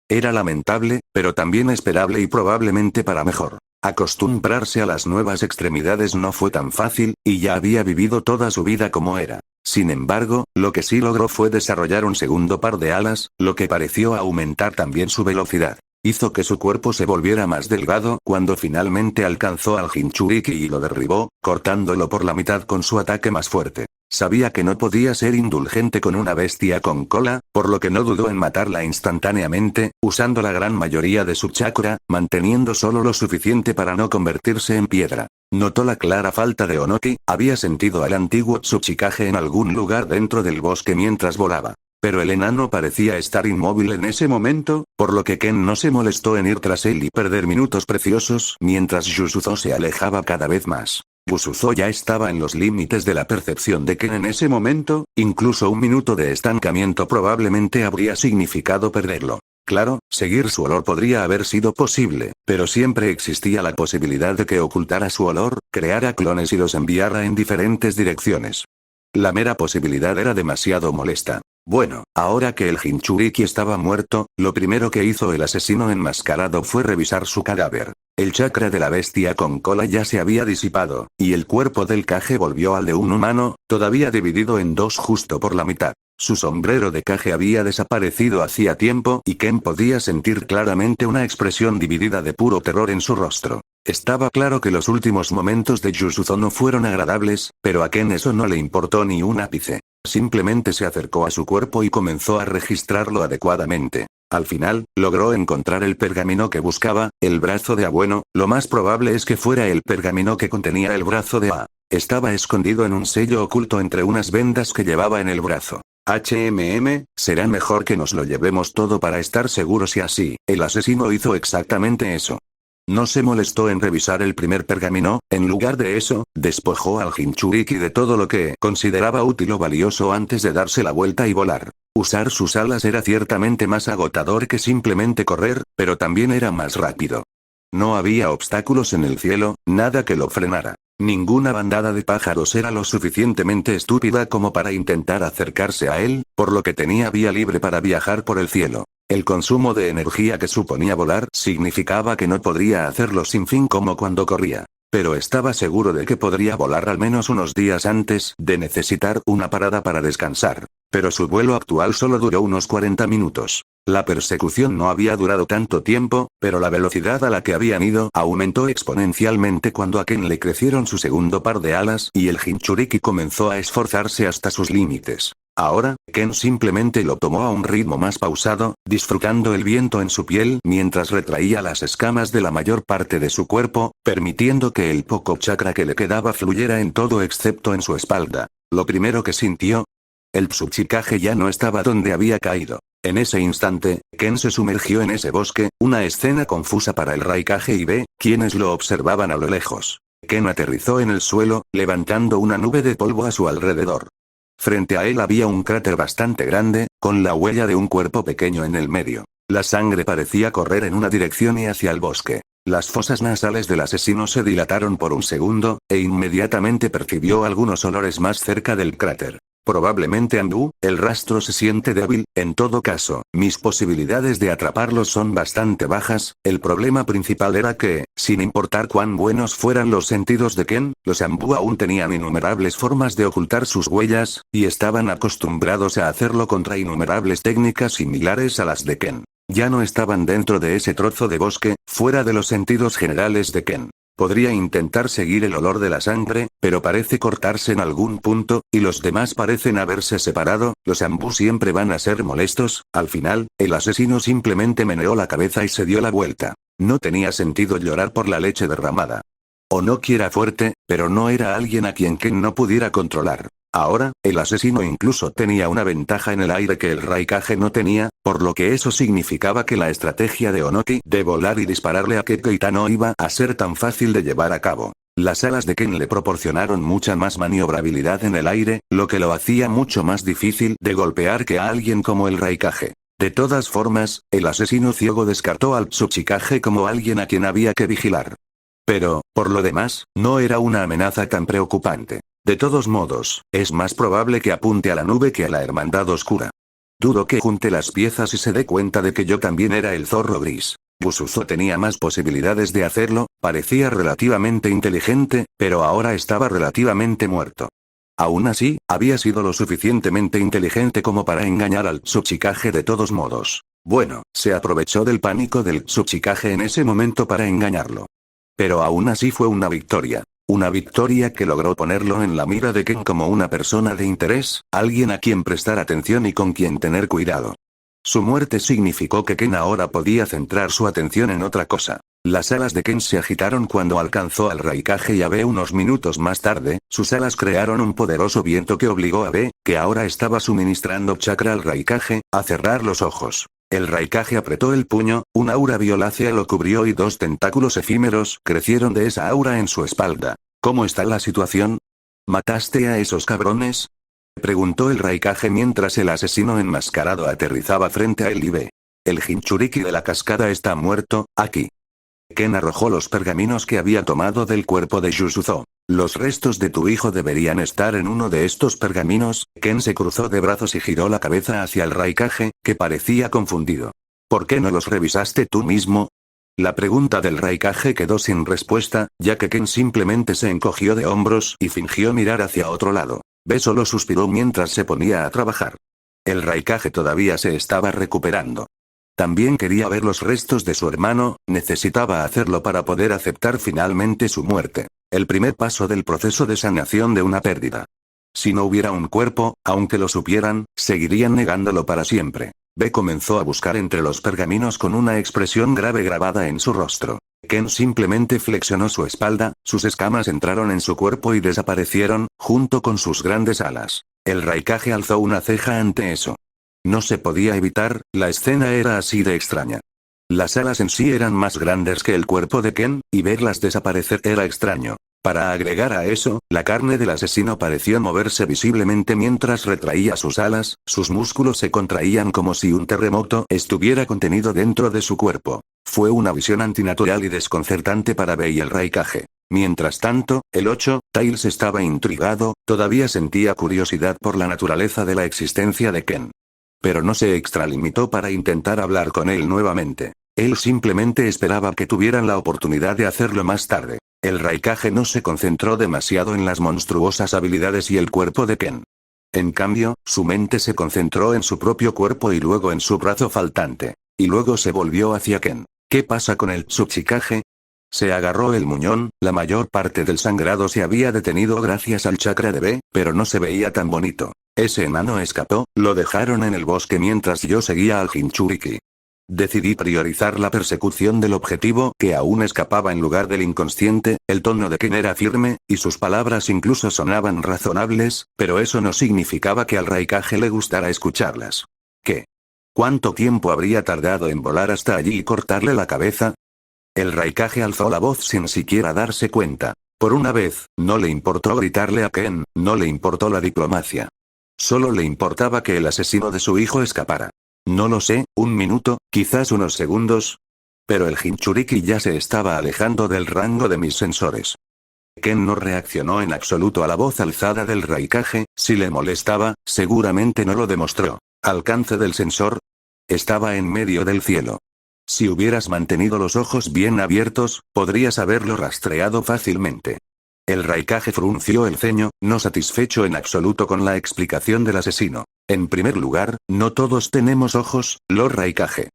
Era lamentable, pero también esperable y probablemente para mejor. Acostumbrarse a las nuevas extremidades no fue tan fácil, y ya había vivido toda su vida como era. Sin embargo, lo que sí logró fue desarrollar un segundo par de alas, lo que pareció aumentar también su velocidad. Hizo que su cuerpo se volviera más delgado cuando finalmente alcanzó al Jinchuriki y lo derribó, cortándolo por la mitad con su ataque más fuerte. Sabía que no podía ser indulgente con una bestia con cola, por lo que no dudó en matarla instantáneamente, usando la gran mayoría de su chakra, manteniendo solo lo suficiente para no convertirse en piedra. Notó la clara falta de Onoki, había sentido al antiguo Tsuchikage en algún lugar dentro del bosque mientras volaba. Pero el enano parecía estar inmóvil en ese momento, por lo que Ken no se molestó en ir tras él y perder minutos preciosos mientras Yusuzo se alejaba cada vez más. Yusuzo ya estaba en los límites de la percepción de Ken en ese momento, incluso un minuto de estancamiento probablemente habría significado perderlo. Claro, seguir su olor podría haber sido posible, pero siempre existía la posibilidad de que ocultara su olor, creara clones y los enviara en diferentes direcciones. La mera posibilidad era demasiado molesta. Bueno, ahora que el Jinchuriki estaba muerto, lo primero que hizo el asesino enmascarado fue revisar su cadáver. El chakra de la bestia con cola ya se había disipado, y el cuerpo del Kage volvió al de un humano, todavía dividido en dos justo por la mitad. Su sombrero de Kage había desaparecido hacía tiempo y Ken podía sentir claramente una expresión dividida de puro terror en su rostro. Estaba claro que los últimos momentos de Yusuzo no fueron agradables, pero a Ken eso no le importó ni un ápice. Simplemente se acercó a su cuerpo y comenzó a registrarlo adecuadamente. Al final, logró encontrar el pergamino que buscaba, el brazo de A. Bueno, lo más probable es que fuera el pergamino que contenía el brazo de A. Estaba escondido en un sello oculto entre unas vendas que llevaba en el brazo. Será mejor que nos lo llevemos todo para estar seguros y así, el asesino hizo exactamente eso. No se molestó en revisar el primer pergamino, en lugar de eso, despojó al Jinchuriki de todo lo que consideraba útil o valioso antes de darse la vuelta y volar. Usar sus alas era ciertamente más agotador que simplemente correr, pero también era más rápido. No había obstáculos en el cielo, nada que lo frenara. Ninguna bandada de pájaros era lo suficientemente estúpida como para intentar acercarse a él, por lo que tenía vía libre para viajar por el cielo. El consumo de energía que suponía volar significaba que no podría hacerlo sin fin como cuando corría. Pero estaba seguro de que podría volar al menos unos días antes de necesitar una parada para descansar. Pero su vuelo actual solo duró unos 40 minutos. La persecución no había durado tanto tiempo, pero la velocidad a la que habían ido aumentó exponencialmente cuando a Ken le crecieron su segundo par de alas y el Jinchuriki comenzó a esforzarse hasta sus límites. Ahora, Ken simplemente lo tomó a un ritmo más pausado, disfrutando el viento en su piel mientras retraía las escamas de la mayor parte de su cuerpo, permitiendo que el poco chakra que le quedaba fluyera en todo excepto en su espalda. Lo primero que sintió, el Tsuchikage ya no estaba donde había caído. En ese instante, Ken se sumergió en ese bosque, una escena confusa para el Raikage y B, quienes lo observaban a lo lejos. Ken aterrizó en el suelo, levantando una nube de polvo a su alrededor. Frente a él había un cráter bastante grande, con la huella de un cuerpo pequeño en el medio. La sangre parecía correr en una dirección y hacia el bosque. Las fosas nasales del asesino se dilataron por un segundo, e inmediatamente percibió algunos olores más cerca del cráter. Probablemente Andú, el rastro se siente débil, en todo caso, mis posibilidades de atraparlos son bastante bajas. El problema principal era que, sin importar cuán buenos fueran los sentidos de Ken, los Ambú aún tenían innumerables formas de ocultar sus huellas, y estaban acostumbrados a hacerlo contra innumerables técnicas similares a las de Ken. Ya no estaban dentro de ese trozo de bosque, fuera de los sentidos generales de Ken. Podría intentar seguir el olor de la sangre, pero parece cortarse en algún punto, y los demás parecen haberse separado. Los Ambú siempre van a ser molestos. Al final, el asesino simplemente meneó la cabeza y se dio la vuelta. No tenía sentido llorar por la leche derramada. O no que era fuerte, pero no era alguien a quien Ken no pudiera controlar. Ahora, el asesino incluso tenía una ventaja en el aire que el Raikage no tenía, por lo que eso significaba que la estrategia de Onoki de volar y dispararle a Kekeita no iba a ser tan fácil de llevar a cabo. Las alas de Ken le proporcionaron mucha más maniobrabilidad en el aire, lo que lo hacía mucho más difícil de golpear que a alguien como el Raikage. De todas formas, el asesino ciego descartó al Tsuchikage como alguien a quien había que vigilar. Pero, por lo demás, no era una amenaza tan preocupante. De todos modos, es más probable que apunte a la nube que a la hermandad oscura. Dudo que junte las piezas y se dé cuenta de que yo también era el zorro gris. Busuzo tenía más posibilidades de hacerlo, parecía relativamente inteligente, pero ahora estaba relativamente muerto. Aún así, había sido lo suficientemente inteligente como para engañar al Tsuchikage de todos modos. Bueno, se aprovechó del pánico del Tsuchikage en ese momento para engañarlo. Pero aún así fue una victoria. Una victoria que logró ponerlo en la mira de Ken como una persona de interés, alguien a quien prestar atención y con quien tener cuidado. Su muerte significó que Ken ahora podía centrar su atención en otra cosa. Las alas de Ken se agitaron cuando alcanzó al Raikage y a B unos minutos más tarde, sus alas crearon un poderoso viento que obligó a B, que ahora estaba suministrando chakra al Raikage, a cerrar los ojos. El Raikage apretó el puño, un aura violácea lo cubrió y dos tentáculos efímeros crecieron de esa aura en su espalda. ¿Cómo está la situación? ¿Mataste a esos cabrones?, preguntó el Raikage mientras el asesino enmascarado aterrizaba frente a él y B. El Jinchuriki de la cascada está muerto, aquí. Ken arrojó los pergaminos que había tomado del cuerpo de Yusuzo. Los restos de tu hijo deberían estar en uno de estos pergaminos. Ken se cruzó de brazos y giró la cabeza hacia el Raikage, que parecía confundido. ¿Por qué no los revisaste tú mismo? La pregunta del Raikage quedó sin respuesta, ya que Ken simplemente se encogió de hombros y fingió mirar hacia otro lado. B solo suspiró mientras se ponía a trabajar. El Raikage todavía se estaba recuperando. También quería ver los restos de su hermano, necesitaba hacerlo para poder aceptar finalmente su muerte. El primer paso del proceso de sanación de una pérdida. Si no hubiera un cuerpo, aunque lo supieran, seguirían negándolo para siempre. B comenzó a buscar entre los pergaminos con una expresión grave grabada en su rostro. Ken simplemente flexionó su espalda, sus escamas entraron en su cuerpo y desaparecieron, junto con sus grandes alas. El Raikage alzó una ceja ante eso. No se podía evitar, la escena era así de extraña. Las alas en sí eran más grandes que el cuerpo de Ken, y verlas desaparecer era extraño. Para agregar a eso, la carne del asesino pareció moverse visiblemente mientras retraía sus alas, sus músculos se contraían como si un terremoto estuviera contenido dentro de su cuerpo. Fue una visión antinatural y desconcertante para B y el Raikage. Mientras tanto, el 8, Tails estaba intrigado, todavía sentía curiosidad por la naturaleza de la existencia de Ken. Pero no se extralimitó para intentar hablar con él nuevamente. Él simplemente esperaba que tuvieran la oportunidad de hacerlo más tarde. El Raikage no se concentró demasiado en las monstruosas habilidades y el cuerpo de Ken. En cambio, su mente se concentró en su propio cuerpo y luego en su brazo faltante. Y luego se volvió hacia Ken. ¿Qué pasa con el Tsuchikage? Se agarró el muñón, la mayor parte del sangrado se había detenido gracias al chakra de B, pero no se veía tan bonito. Ese enano escapó, lo dejaron en el bosque mientras yo seguía al Jinchuriki. Decidí priorizar la persecución del objetivo que aún escapaba en lugar del inconsciente. El tono de Ken era firme, y sus palabras incluso sonaban razonables, pero eso no significaba que al Raikage le gustara escucharlas. ¿Qué? ¿Cuánto tiempo habría tardado en volar hasta allí y cortarle la cabeza? El Raikage alzó la voz sin siquiera darse cuenta. Por una vez, no le importó gritarle a Ken, no le importó la diplomacia. Solo le importaba que el asesino de su hijo escapara. No lo sé, un minuto, quizás unos segundos. Pero el Jinchuriki ya se estaba alejando del rango de mis sensores. Ken no reaccionó en absoluto a la voz alzada del Raikage, si le molestaba, seguramente no lo demostró. ¿Alcance del sensor? Estaba en medio del cielo. Si hubieras mantenido los ojos bien abiertos, podrías haberlo rastreado fácilmente. El Raikage frunció el ceño, no satisfecho en absoluto con la explicación del asesino. En primer lugar, no todos tenemos ojos, Lord Raikage.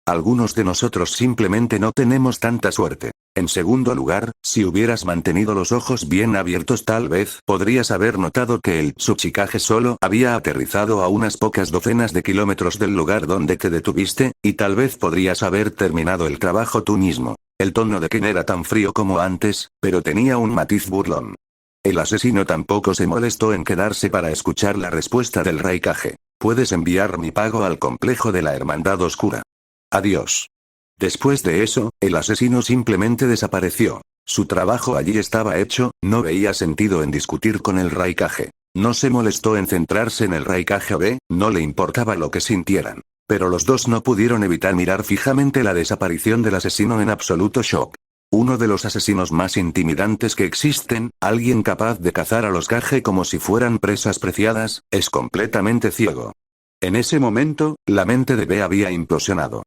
Algunos de nosotros simplemente no tenemos tanta suerte. En segundo lugar, si hubieras mantenido los ojos bien abiertos tal vez podrías haber notado que el Tsuchikage solo había aterrizado a unas pocas docenas de kilómetros del lugar donde te detuviste, y tal vez podrías haber terminado el trabajo tú mismo. El tono de Ken era tan frío como antes, pero tenía un matiz burlón. El asesino tampoco se molestó en quedarse para escuchar la respuesta del Raikage. Puedes enviar mi pago al complejo de la Hermandad Oscura. Adiós. Después de eso, el asesino simplemente desapareció. Su trabajo allí estaba hecho, no veía sentido en discutir con el Raikage. No se molestó en centrarse en el Raikage B, no le importaba lo que sintieran. Pero los dos no pudieron evitar mirar fijamente la desaparición del asesino en absoluto shock. Uno de los asesinos más intimidantes que existen, alguien capaz de cazar a los Kage como si fueran presas preciadas, es completamente ciego. En ese momento, la mente de B había implosionado.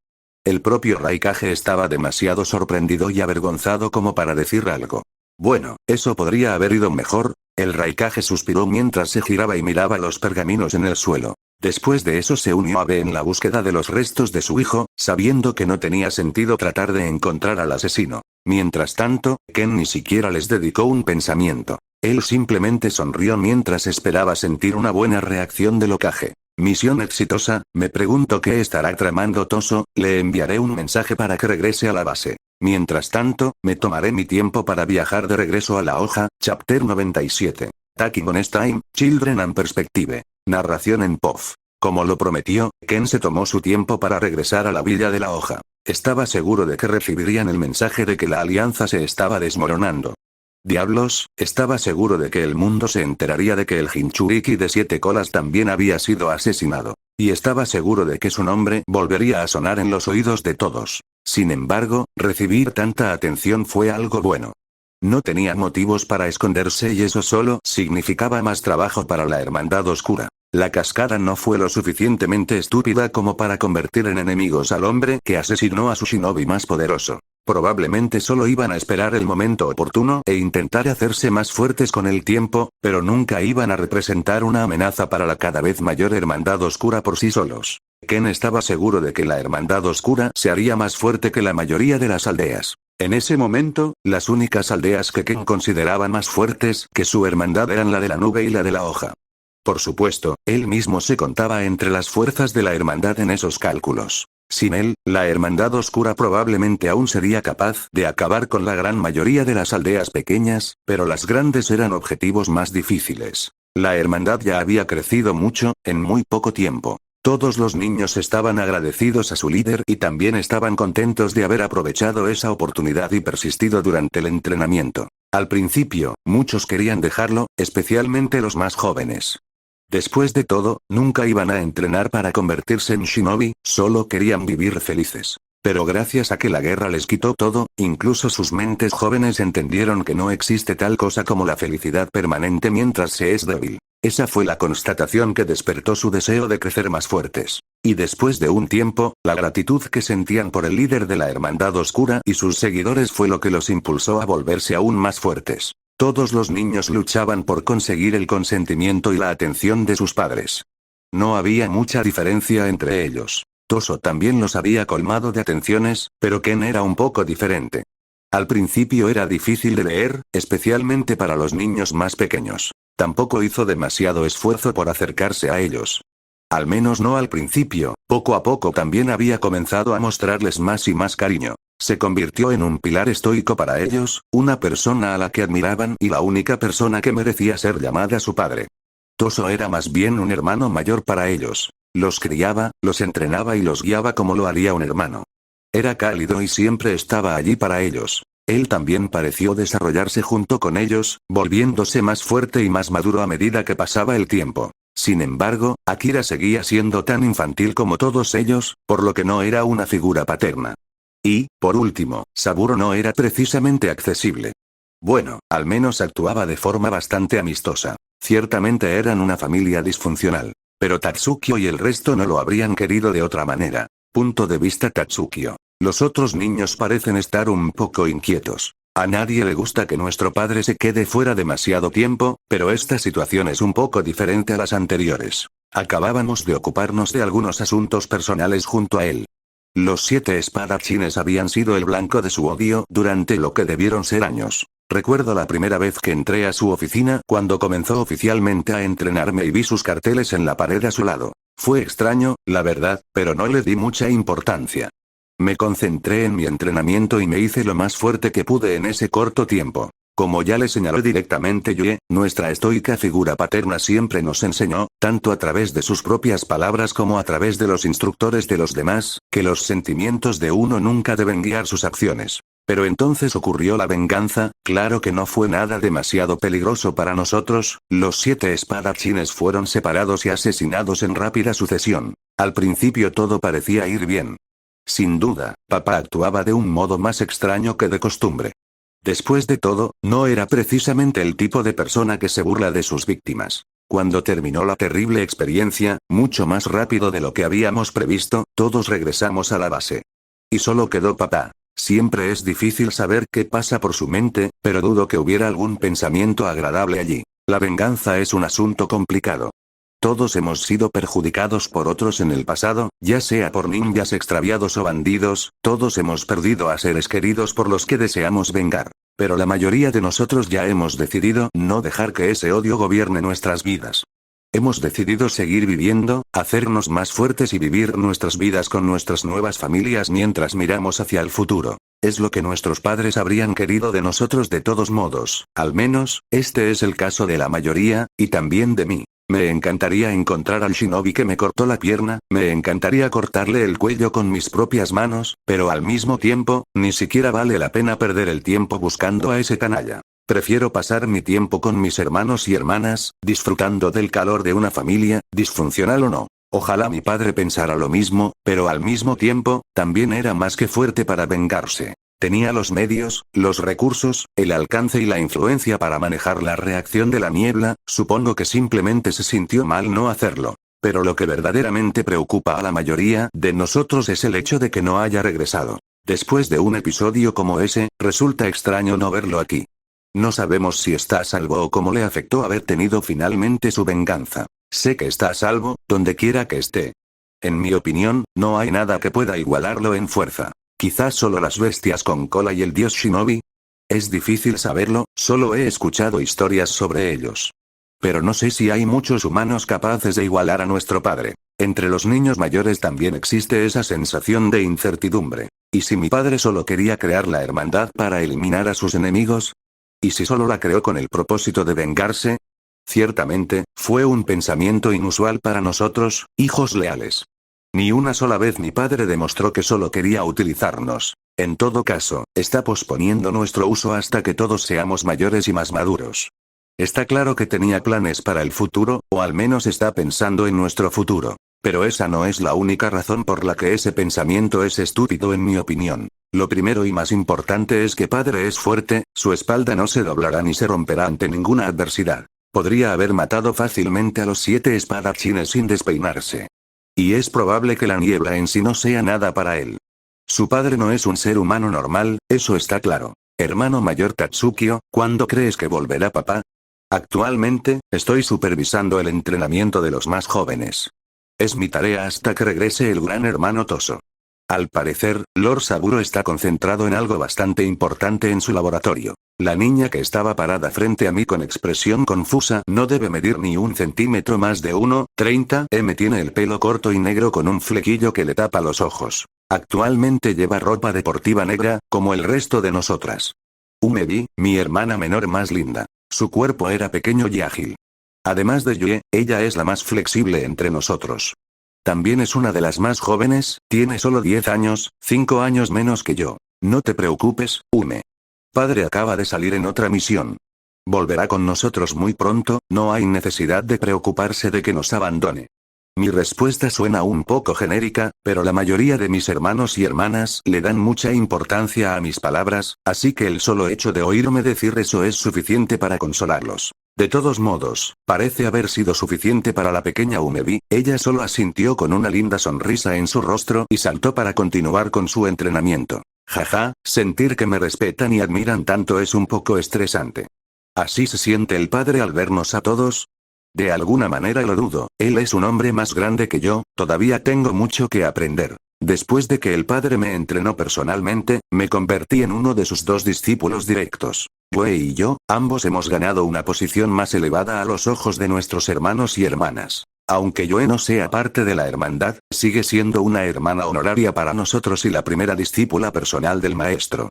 El propio Raikage estaba demasiado sorprendido y avergonzado como para decir algo. Bueno, eso podría haber ido mejor. El Raikage suspiró mientras se giraba y miraba los pergaminos en el suelo. Después de eso se unió a B en la búsqueda de los restos de su hijo, sabiendo que no tenía sentido tratar de encontrar al asesino. Mientras tanto, Ken ni siquiera les dedicó un pensamiento. Él simplemente sonrió mientras esperaba sentir una buena reacción del Hokage. Misión exitosa, me pregunto qué estará tramando Toso, le enviaré un mensaje para que regrese a la base. Mientras tanto, me tomaré mi tiempo para viajar de regreso a la hoja, Chapter 97. Taking on Time, Children and Perspective. Narración en POF. Como lo prometió, Ken se tomó su tiempo para regresar a la villa de la hoja. Estaba seguro de que recibirían el mensaje de que la alianza se estaba desmoronando. Diablos, estaba seguro de que el mundo se enteraría de que el Jinchuriki de 7 colas también había sido asesinado. Y estaba seguro de que su nombre volvería a sonar en los oídos de todos. Sin embargo, recibir tanta atención fue algo bueno. No tenía motivos para esconderse y eso solo significaba más trabajo para la Hermandad Oscura. La cascada no fue lo suficientemente estúpida como para convertir en enemigos al hombre que asesinó a su shinobi más poderoso. Probablemente solo iban a esperar el momento oportuno e intentar hacerse más fuertes con el tiempo, pero nunca iban a representar una amenaza para la cada vez mayor Hermandad Oscura por sí solos. Ken estaba seguro de que la Hermandad Oscura se haría más fuerte que la mayoría de las aldeas. En ese momento, las únicas aldeas que Ken consideraba más fuertes que su hermandad eran la de la nube y la de la hoja. Por supuesto, él mismo se contaba entre las fuerzas de la hermandad en esos cálculos. Sin él, la Hermandad Oscura probablemente aún sería capaz de acabar con la gran mayoría de las aldeas pequeñas, pero las grandes eran objetivos más difíciles. La hermandad ya había crecido mucho, en muy poco tiempo. Todos los niños estaban agradecidos a su líder y también estaban contentos de haber aprovechado esa oportunidad y persistido durante el entrenamiento. Al principio, muchos querían dejarlo, especialmente los más jóvenes. Después de todo, nunca iban a entrenar para convertirse en shinobi, solo querían vivir felices. Pero gracias a que la guerra les quitó todo, incluso sus mentes jóvenes entendieron que no existe tal cosa como la felicidad permanente mientras se es débil. Esa fue la constatación que despertó su deseo de crecer más fuertes. Y después de un tiempo, la gratitud que sentían por el líder de la Hermandad Oscura y sus seguidores fue lo que los impulsó a volverse aún más fuertes. Todos los niños luchaban por conseguir el consentimiento y la atención de sus padres. No había mucha diferencia entre ellos. Toso también los había colmado de atenciones, pero Ken era un poco diferente. Al principio era difícil de leer, especialmente para los niños más pequeños. Tampoco hizo demasiado esfuerzo por acercarse a ellos. Al menos no al principio, poco a poco también había comenzado a mostrarles más y más cariño. Se convirtió en un pilar estoico para ellos, una persona a la que admiraban y la única persona que merecía ser llamada su padre. Toso era más bien un hermano mayor para ellos. Los criaba, los entrenaba y los guiaba como lo haría un hermano. Era cálido y siempre estaba allí para ellos. Él también pareció desarrollarse junto con ellos, volviéndose más fuerte y más maduro a medida que pasaba el tiempo. Sin embargo, Akira seguía siendo tan infantil como todos ellos, por lo que no era una figura paterna. Y, por último, Saburo no era precisamente accesible. Bueno, al menos actuaba de forma bastante amistosa. Ciertamente eran una familia disfuncional. Pero Tatsukio y el resto no lo habrían querido de otra manera. Punto de vista Tatsukio. Los otros niños parecen estar un poco inquietos. A nadie le gusta que nuestro padre se quede fuera demasiado tiempo, pero esta situación es un poco diferente a las anteriores. Acabábamos de ocuparnos de algunos asuntos personales junto a él. Los 7 espadachines habían sido el blanco de su odio durante lo que debieron ser años. Recuerdo la primera vez que entré a su oficina cuando comenzó oficialmente a entrenarme y vi sus carteles en la pared a su lado. Fue extraño, la verdad, pero no le di mucha importancia. Me concentré en mi entrenamiento y me hice lo más fuerte que pude en ese corto tiempo. Como ya le señaló directamente Yue, nuestra estoica figura paterna siempre nos enseñó, tanto a través de sus propias palabras como a través de los instructores de los demás, que los sentimientos de uno nunca deben guiar sus acciones. Pero entonces ocurrió la venganza, claro que no fue nada demasiado peligroso para nosotros, los 7 espadachines fueron separados y asesinados en rápida sucesión. Al principio todo parecía ir bien. Sin duda, papá actuaba de un modo más extraño que de costumbre. Después de todo, no era precisamente el tipo de persona que se burla de sus víctimas. Cuando terminó la terrible experiencia, mucho más rápido de lo que habíamos previsto, todos regresamos a la base. Y solo quedó papá. Siempre es difícil saber qué pasa por su mente, pero dudo que hubiera algún pensamiento agradable allí. La venganza es un asunto complicado. Todos hemos sido perjudicados por otros en el pasado, ya sea por ninjas extraviados o bandidos, todos hemos perdido a seres queridos por los que deseamos vengar. Pero la mayoría de nosotros ya hemos decidido no dejar que ese odio gobierne nuestras vidas. Hemos decidido seguir viviendo, hacernos más fuertes y vivir nuestras vidas con nuestras nuevas familias mientras miramos hacia el futuro. Es lo que nuestros padres habrían querido de nosotros de todos modos, al menos, este es el caso de la mayoría, y también de mí. Me encantaría encontrar al shinobi que me cortó la pierna, me encantaría cortarle el cuello con mis propias manos, pero al mismo tiempo, ni siquiera vale la pena perder el tiempo buscando a ese canalla. Prefiero pasar mi tiempo con mis hermanos y hermanas, disfrutando del calor de una familia, disfuncional o no. Ojalá mi padre pensara lo mismo, pero al mismo tiempo, también era más que fuerte para vengarse. Tenía los medios, los recursos, el alcance y la influencia para manejar la reacción de la niebla, supongo que simplemente se sintió mal no hacerlo. Pero lo que verdaderamente preocupa a la mayoría de nosotros es el hecho de que no haya regresado. Después de un episodio como ese, resulta extraño no verlo aquí. No sabemos si está a salvo o cómo le afectó haber tenido finalmente su venganza. Sé que está a salvo, donde quiera que esté. En mi opinión, no hay nada que pueda igualarlo en fuerza. Quizás solo las bestias con cola y el dios Shinobi. Es difícil saberlo, solo he escuchado historias sobre ellos. Pero no sé si hay muchos humanos capaces de igualar a nuestro padre. Entre los niños mayores también existe esa sensación de incertidumbre. ¿Y si mi padre solo quería crear la hermandad para eliminar a sus enemigos? ¿Y si solo la creó con el propósito de vengarse? Ciertamente, fue un pensamiento inusual para nosotros, hijos leales. Ni una sola vez mi padre demostró que solo quería utilizarnos. En todo caso, está posponiendo nuestro uso hasta que todos seamos mayores y más maduros. Está claro que tenía planes para el futuro, o al menos está pensando en nuestro futuro. Pero esa no es la única razón por la que ese pensamiento es estúpido en mi opinión. Lo primero y más importante es que padre es fuerte, su espalda no se doblará ni se romperá ante ninguna adversidad. Podría haber matado fácilmente a los 7 espadachines sin despeinarse. Y es probable que la niebla en sí no sea nada para él. Su padre no es un ser humano normal, eso está claro. Hermano mayor Tatsukio, ¿cuándo crees que volverá papá? Actualmente, estoy supervisando el entrenamiento de los más jóvenes. Es mi tarea hasta que regrese el gran hermano Toso. Al parecer, Lord Saburo está concentrado en algo bastante importante en su laboratorio. La niña que estaba parada frente a mí con expresión confusa no debe medir ni un centímetro más de 1,30 m. Tiene el pelo corto y negro con un flequillo que le tapa los ojos. Actualmente lleva ropa deportiva negra, como el resto de nosotras. Umebi, mi hermana menor más linda. Su cuerpo era pequeño y ágil. Además de Yue, ella es la más flexible entre nosotros. También es una de las más jóvenes, tiene solo 10 años, 5 años menos que yo. No te preocupes, Ume. Padre acaba de salir en otra misión. Volverá con nosotros muy pronto, no hay necesidad de preocuparse de que nos abandone. Mi respuesta suena un poco genérica, pero la mayoría de mis hermanos y hermanas le dan mucha importancia a mis palabras, así que el solo hecho de oírme decir eso es suficiente para consolarlos. De todos modos, parece haber sido suficiente para la pequeña Umebi, ella solo asintió con una linda sonrisa en su rostro y saltó para continuar con su entrenamiento. Jaja, sentir que me respetan y admiran tanto es un poco estresante. ¿Así se siente el padre al vernos a todos? De alguna manera lo dudo, él es un hombre más grande que yo, todavía tengo mucho que aprender. Después de que el padre me entrenó personalmente, me convertí en uno de sus 2 discípulos directos. Yue y yo, ambos hemos ganado una posición más elevada a los ojos de nuestros hermanos y hermanas. Aunque Yue no sea parte de la hermandad, sigue siendo una hermana honoraria para nosotros y la primera discípula personal del maestro.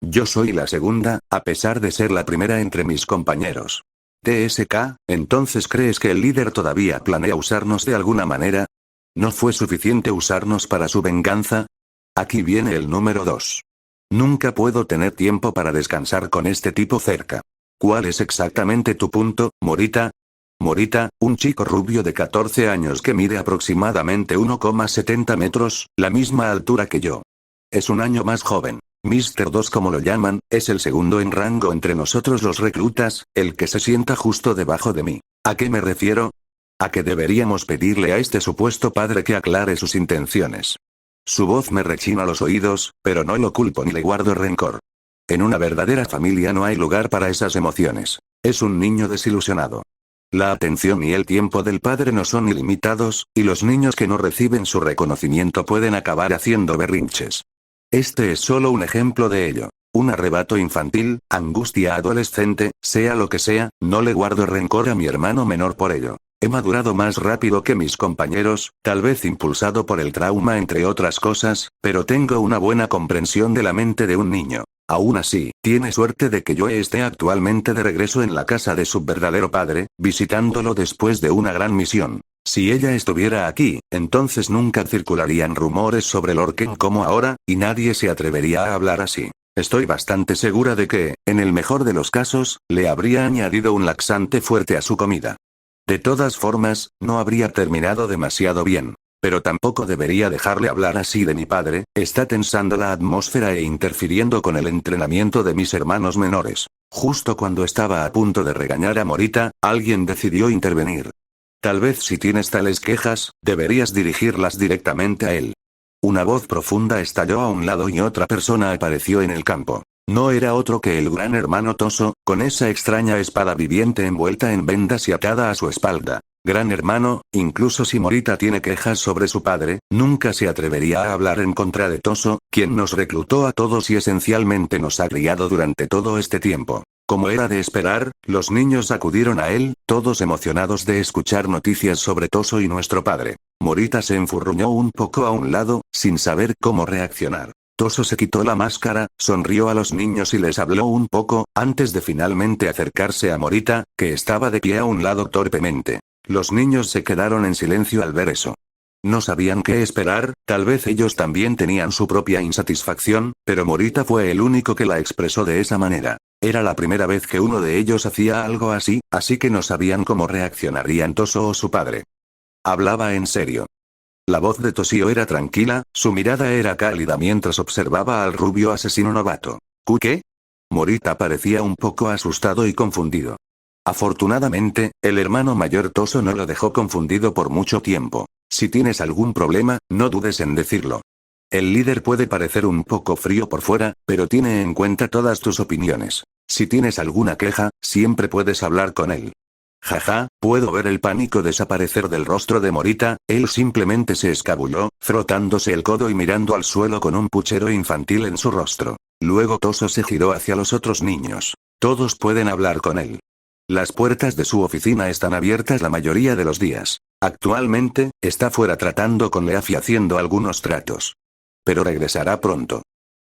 Yo soy la segunda, a pesar de ser la primera entre mis compañeros. TSK, ¿entonces crees que el líder todavía planea usarnos de alguna manera? ¿No fue suficiente usarnos para su venganza? Aquí viene el número 2. Nunca puedo tener tiempo para descansar con este tipo cerca. ¿Cuál es exactamente tu punto, Morita? Morita, un chico rubio de 14 años que mide aproximadamente 1,70 metros, la misma altura que yo. Es un año más joven. Mr. 2 como lo llaman, es el segundo en rango entre nosotros los reclutas, el que se sienta justo debajo de mí. ¿A qué me refiero? A que deberíamos pedirle a este supuesto padre que aclare sus intenciones. Su voz me rechina los oídos, pero no lo culpo ni le guardo rencor. En una verdadera familia no hay lugar para esas emociones. Es un niño desilusionado. La atención y el tiempo del padre no son ilimitados, y los niños que no reciben su reconocimiento pueden acabar haciendo berrinches. Este es solo un ejemplo de ello. Un arrebato infantil, angustia adolescente, sea lo que sea, no le guardo rencor a mi hermano menor por ello. He madurado más rápido que mis compañeros, tal vez impulsado por el trauma entre otras cosas, pero tengo una buena comprensión de la mente de un niño. Aún así, tiene suerte de que yo esté actualmente de regreso en la casa de su verdadero padre, visitándolo después de una gran misión. Si ella estuviera aquí, entonces nunca circularían rumores sobre Lorken como ahora, y nadie se atrevería a hablar así. Estoy bastante segura de que, en el mejor de los casos, le habría añadido un laxante fuerte a su comida. De todas formas, no habría terminado demasiado bien. Pero tampoco debería dejarle hablar así de mi padre, está tensando la atmósfera e interfiriendo con el entrenamiento de mis hermanos menores. Justo cuando estaba a punto de regañar a Morita, alguien decidió intervenir. Tal vez si tienes tales quejas, deberías dirigirlas directamente a él. Una voz profunda estalló a un lado y otra persona apareció en el campo. No era otro que el gran hermano Toso, con esa extraña espada viviente envuelta en vendas y atada a su espalda. Gran hermano, incluso si Morita tiene quejas sobre su padre, nunca se atrevería a hablar en contra de Toso, quien nos reclutó a todos y esencialmente nos ha criado durante todo este tiempo. Como era de esperar, los niños acudieron a él, todos emocionados de escuchar noticias sobre Toso y nuestro padre. Morita se enfurruñó un poco a un lado, sin saber cómo reaccionar. Toso se quitó la máscara, sonrió a los niños y les habló un poco, antes de finalmente acercarse a Morita, que estaba de pie a un lado torpemente. Los niños se quedaron en silencio al ver eso. No sabían qué esperar, tal vez ellos también tenían su propia insatisfacción, pero Morita fue el único que la expresó de esa manera. Era la primera vez que uno de ellos hacía algo así, así que no sabían cómo reaccionarían Toso o su padre. Hablaba en serio. La voz de Toshio era tranquila, su mirada era cálida mientras observaba al rubio asesino novato. ¿Qué? Morita parecía un poco asustado y confundido. Afortunadamente, el hermano mayor Toso no lo dejó confundido por mucho tiempo. Si tienes algún problema, no dudes en decirlo. El líder puede parecer un poco frío por fuera, pero tiene en cuenta todas tus opiniones. Si tienes alguna queja, siempre puedes hablar con él. Jaja, puedo ver el pánico desaparecer del rostro de Morita, él simplemente se escabulló, frotándose el codo y mirando al suelo con un puchero infantil en su rostro. Luego Toso se giró hacia los otros niños. Todos pueden hablar con él. Las puertas de su oficina están abiertas la mayoría de los días. Actualmente, está fuera tratando con Leaf y haciendo algunos tratos. Pero regresará pronto.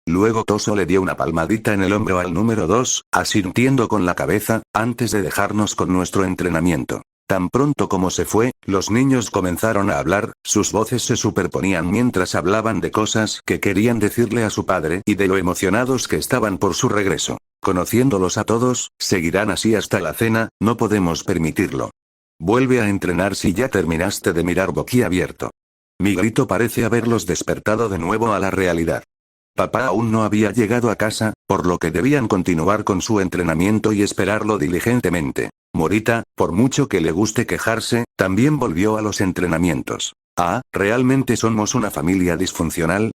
Luego Toso le dio una palmadita en el hombro al número 2, asintiendo con la cabeza, antes de dejarnos con nuestro entrenamiento. Tan pronto como se fue, los niños comenzaron a hablar, sus voces se superponían mientras hablaban de cosas que querían decirle a su padre y de lo emocionados que estaban por su regreso. Conociéndolos a todos, seguirán así hasta la cena, no podemos permitirlo. Vuelve a entrenar si ya terminaste de mirar boquiabierto. Mi grito parece haberlos despertado de nuevo a la realidad. Papá aún no había llegado a casa, por lo que debían continuar con su entrenamiento y esperarlo diligentemente. Morita, por mucho que le guste quejarse, también volvió a los entrenamientos. ¿Realmente somos una familia disfuncional?